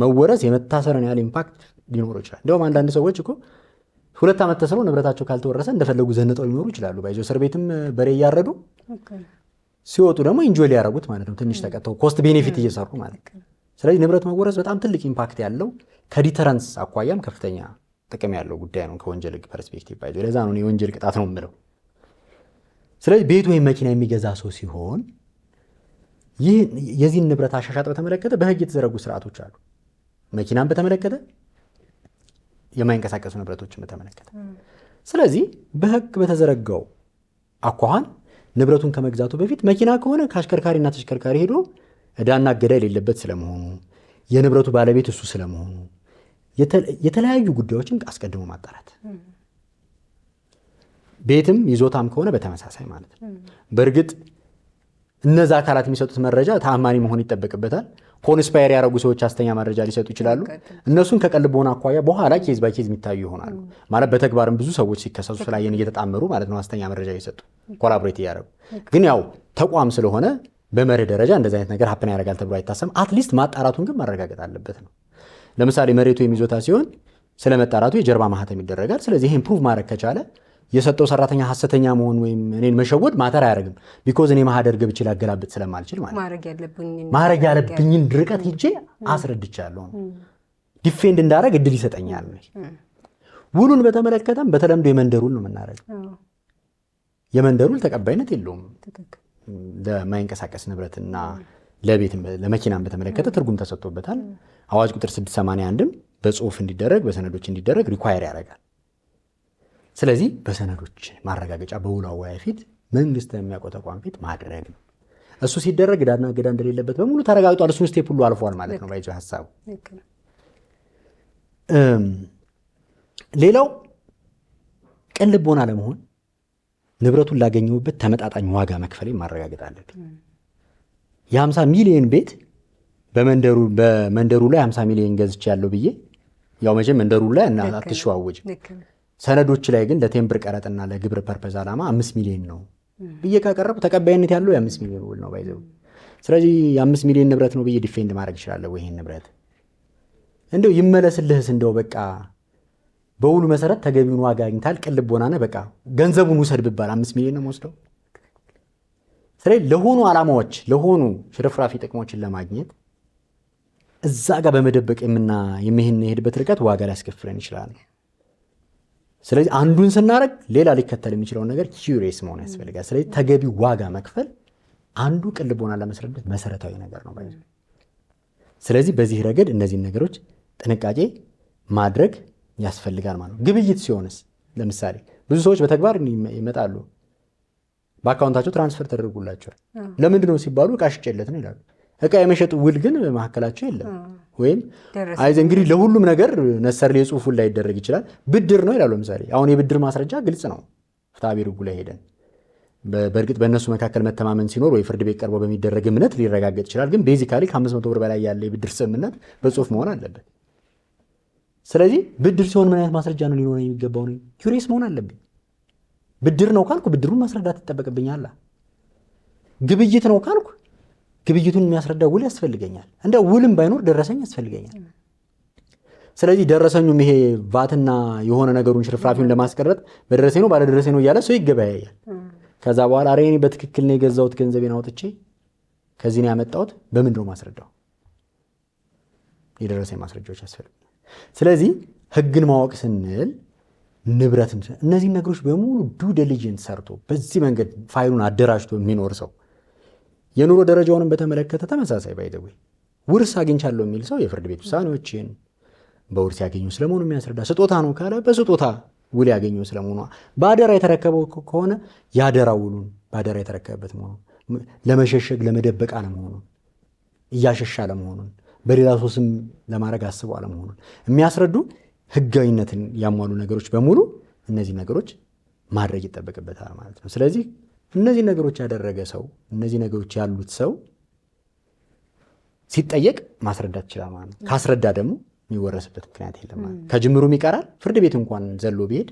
መወረስ የመታሰርን ያህል ኢምፓክት ሊኖረው ይችላል። እንደውም አንዳንድ ሰዎች እኮ 2 ዓመት ተስረው ንብረታቸው ካልተወረሰ እንደፈለጉ ዘንጠው ሊኖሩ ይችላሉ። ባይዘው እስር ቤትም በሬ እያረዱ ሲወጡ ደግሞ ኢንጆይ ሊያደርጉት ማለት ነው። ትንሽ ተቀጥተው ኮስት ቤኔፊት እየሰሩ ማለት ነው። ስለዚህ ንብረት መወረስ በጣም ትልቅ ኢምፓክት ያለው ከዲተረንስ አኳያም ከፍተኛ ጥቅም ያለው ጉዳይ ነው ከወንጀል ህግ ፐርስፔክቲቭ ባይዘው። ለዛ ነው የወንጀል ቅጣት ነው የምለው። ስለዚህ ቤት ወይም መኪና የሚገዛ ሰው ሲሆን ይህ የዚህን ንብረት አሻሻጥ በተመለከተ በህግ የተዘረጉ ስርዓቶች አሉ። መኪናን በተመለከተ፣ የማይንቀሳቀሱ ንብረቶችን በተመለከተ። ስለዚህ በህግ በተዘረጋው አኳኋን ንብረቱን ከመግዛቱ በፊት መኪና ከሆነ ከአሽከርካሪና ተሽከርካሪ ሄዶ ዕዳና እገዳ የሌለበት ስለመሆኑ፣ የንብረቱ ባለቤት እሱ ስለመሆኑ የተለያዩ ጉዳዮችን አስቀድሞ ማጣራት። ቤትም ይዞታም ከሆነ በተመሳሳይ ማለት ነው። በእርግጥ እነዛ አካላት የሚሰጡት መረጃ ተአማኒ መሆን ይጠበቅበታል። ኮንስፓየር ያደረጉ ሰዎች ሐሰተኛ መረጃ ሊሰጡ ይችላሉ። እነሱን ከቀልቦና አኳያ በኋላ ኬዝ ባይ ኬዝ የሚታዩ ይሆናሉ። ማለት በተግባርም ብዙ ሰዎች ሲከሰሱ ስላየን እየተጣመሩ ማለት ነው ሐሰተኛ መረጃ እየሰጡ ኮላቦሬት እያደረጉ። ግን ያው ተቋም ስለሆነ በመርህ ደረጃ እንደዚህ አይነት ነገር ሀፕን ያደርጋል ተብሎ አይታሰብም። አትሊስት ማጣራቱን ግን ማረጋገጥ አለበት ነው። ለምሳሌ መሬቱ የሚዞታ ሲሆን ስለ መጣራቱ የጀርባ ማህተም ይደረጋል። ስለዚህ ይሄን ፕሩቭ ማድረግ ከቻለ የሰጠው ሰራተኛ ሐሰተኛ መሆን ወይም እኔን መሸወድ ማተር አያደርግም። ቢኮዝ እኔ ማህደር ገብቼ ላገላብጥ ስለማልችል ማለት ማድረግ ያለብኝን ርቀት ሂጄ አስረድቻለሁ ነው። ዲፌንድ እንዳደረግ እድል ይሰጠኛል። ውሉን በተመለከተም በተለምዶ የመንደር ውል ነው የምናደርገው። የመንደር ውል ተቀባይነት የለውም። ለማይንቀሳቀስ ንብረትና ለመኪናን በተመለከተ ትርጉም ተሰጥቶበታል። አዋጅ ቁጥር 681ም በጽሁፍ እንዲደረግ በሰነዶች እንዲደረግ ሪኳየር ያደርጋል። ስለዚህ በሰነዶች ማረጋገጫ በውሉ አወያይ ፊት መንግስት የሚያውቀው ተቋም ፊት ማድረግ ነው። እሱ ሲደረግ ዕዳና እገዳ እንደሌለበት በሙሉ ተረጋግጧል። እሱን ስቴፕ ሁሉ አልፏል ማለት ነው ባይዞ ሀሳቡ። ሌላው ቅን ልቦና ለመሆን ንብረቱን ላገኘሁበት ተመጣጣኝ ዋጋ መክፈል ማረጋገጥ አለብኝ። የ50 ሚሊዮን ቤት በመንደሩ ላይ 50 ሚሊዮን ገዝቼ ያለው ብዬ ያው መቼም መንደሩ ላይ አትሸዋወጅም። ሰነዶች ላይ ግን ለቴምብር ቀረጥና ለግብር ፐርፐዝ ዓላማ 5 ሚሊዮን ነው ብዬ ካቀረቡ ተቀባይነት ያለው የ5 ሚሊዮን ውል ነው ባይዘው። ስለዚህ የ5 ሚሊዮን ንብረት ነው ብዬ ዲፌንድ ማድረግ እችላለሁ። ይሄን ንብረት እንደው ይመለስልህስ እንደው በቃ በውሉ መሰረት ተገቢውን ዋጋ አግኝታል፣ ቅን ልቦና ነህ፣ በቃ ገንዘቡን ውሰድ ብባል 5 ሚሊዮን ነው የምወስደው። ስለዚህ ለሆኑ ዓላማዎች ለሆኑ ሽርፍራፊ ጥቅሞችን ለማግኘት እዛ ጋር በመደበቅ የምንሄድበት ርቀት ዋጋ ሊያስከፍለን ይችላል። ስለዚህ አንዱን ስናደርግ ሌላ ሊከተል የሚችለውን ነገር ኪዩሪየስ መሆን ያስፈልጋል። ስለዚህ ተገቢ ዋጋ መክፈል አንዱ ቅን ልቦና ለመስረዳት መሰረታዊ ነገር ነው። ስለዚህ በዚህ ረገድ እነዚህን ነገሮች ጥንቃቄ ማድረግ ያስፈልጋል ማለት ነው። ግብይት ሲሆንስ ለምሳሌ ብዙ ሰዎች በተግባር ይመጣሉ። በአካውንታቸው ትራንስፈር ተደርጎላቸዋል። ለምንድን ነው ሲባሉ እቃ ሽጬለት ነው ይላሉ። እቃ የመሸጥ ውል ግን በመካከላቸው የለም። ወይም እንግዲህ ለሁሉም ነገር ነሰር የጽሁፍ ውል ላይደረግ ይችላል። ብድር ነው ይላሉ። ለምሳሌ አሁን የብድር ማስረጃ ግልጽ ነው። ፍትሐ ብሔር ሕጉ ላይ ሄደን በእርግጥ በእነሱ መካከል መተማመን ሲኖር ወይ ፍርድ ቤት ቀርቦ በሚደረግ እምነት ሊረጋገጥ ይችላል። ግን ቤዚካሊ ከ500 ብር በላይ ያለ የብድር ስምምነት በጽሁፍ መሆን አለበት። ስለዚህ ብድር ሲሆን ምን አይነት ማስረጃ ነው ሊኖር የሚገባው? ነው ኪዩሪየስ መሆን አለብኝ። ብድር ነው ካልኩ ብድሩን ማስረዳት ይጠበቅብኛል። ግብይት ነው ካልኩ ግብይቱን የሚያስረዳ ውል ያስፈልገኛል። እንደ ውልም ባይኖር ደረሰኝ ያስፈልገኛል። ስለዚህ ደረሰኙም ይሄ ቫትና የሆነ ነገሩን ሽርፍራፊውን ለማስቀረት በደረሰኝ ነው ባለደረሰኝ ነው እያለ ሰው ይገበያያል። ከዛ በኋላ አሬ እኔ በትክክል ነው የገዛሁት ገንዘቤን አውጥቼ ከዚህ ነው ያመጣሁት፣ በምንድን ነው ማስረዳው? የደረሰኝ ማስረጃዎች ያስፈልጋል። ስለዚህ ህግን ማወቅ ስንል ንብረትም እነዚህ ነገሮች በሙሉ ዱ ዲሊጀንስ ሰርቶ በዚህ መንገድ ፋይሉን አደራጅቶ የሚኖር ሰው የኑሮ ደረጃውንም በተመለከተ ተመሳሳይ ባይደው ውርስ አግኝቻለሁ የሚል ሰው የፍርድ ቤት ውሳኔዎችን በውርስ ያገኘው ስለመሆኑ የሚያስረዳ፣ ስጦታ ነው ካለ በስጦታ ውል ያገኘው ስለመሆኑ፣ በአደራ የተረከበው ከሆነ የአደራ ውሉን በአደራ የተረከበበት መሆኑ፣ ለመሸሸግ ለመደበቅ አለመሆኑን፣ እያሸሻ አለመሆኑን፣ በሌላ ሰው ስም ለማድረግ አስበው አለመሆኑን የሚያስረዱ ህጋዊነትን ያሟሉ ነገሮች በሙሉ እነዚህ ነገሮች ማድረግ ይጠበቅበታል ማለት ነው። ስለዚህ እነዚህ ነገሮች ያደረገ ሰው እነዚህ ነገሮች ያሉት ሰው ሲጠየቅ ማስረዳት ይችላል ማለት ነው። ካስረዳ ደግሞ የሚወረስበት ምክንያት የለም ማለት ነው። ከጅምሩም ይቀራል። ፍርድ ቤት እንኳን ዘሎ ቢሄድ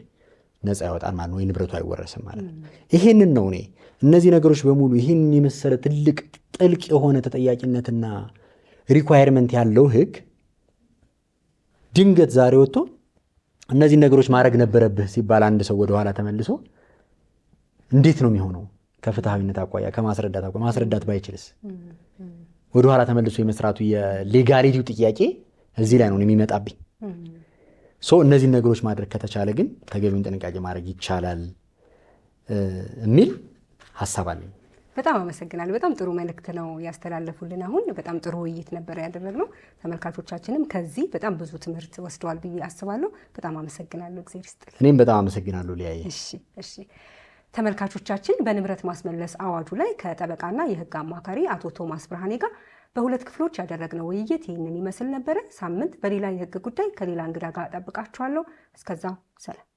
ነፃ ያወጣል ማለት ነው። ንብረቱ አይወረስም ማለት ነው። ይሄንን ነው እኔ እነዚህ ነገሮች በሙሉ ይህን የመሰለ ትልቅ ጥልቅ የሆነ ተጠያቂነትና ሪኳየርመንት ያለው ህግ ድንገት ዛሬ ወጥቶ እነዚህ ነገሮች ማድረግ ነበረብህ ሲባል አንድ ሰው ወደኋላ ተመልሶ እንዴት ነው የሚሆነው? ከፍትሃዊነት አኳያ ከማስረዳት አኳያ ማስረዳት ባይችልስ ወደኋላ ተመልሶ የመስራቱ የሌጋሊቲው ጥያቄ እዚህ ላይ ነው የሚመጣብኝ። እነዚህ ነገሮች ማድረግ ከተቻለ ግን ተገቢውን ጥንቃቄ ማድረግ ይቻላል የሚል ሀሳብ አለኝ። በጣም አመሰግናለሁ። በጣም ጥሩ መልእክት ነው ያስተላለፉልን። አሁን በጣም ጥሩ ውይይት ነበር ያደረግነው። ተመልካቾቻችንም ከዚህ በጣም ብዙ ትምህርት ወስደዋል ብዬ አስባለሁ። በጣም አመሰግናለሁ። እግዚአብሔር ይስጥልኝ። እኔም በጣም አመሰግናለሁ ሊያየ። እሺ ተመልካቾቻችን በንብረት ማስመለስ አዋጁ ላይ ከጠበቃና የህግ አማካሪ አቶ ቶማስ ብርሃኔ ጋር በሁለት ክፍሎች ያደረግነው ውይይት ይህንን ይመስል ነበረ። ሳምንት በሌላ የህግ ጉዳይ ከሌላ እንግዳ ጋር እጠብቃችኋለሁ። እስከዛው ሰላም።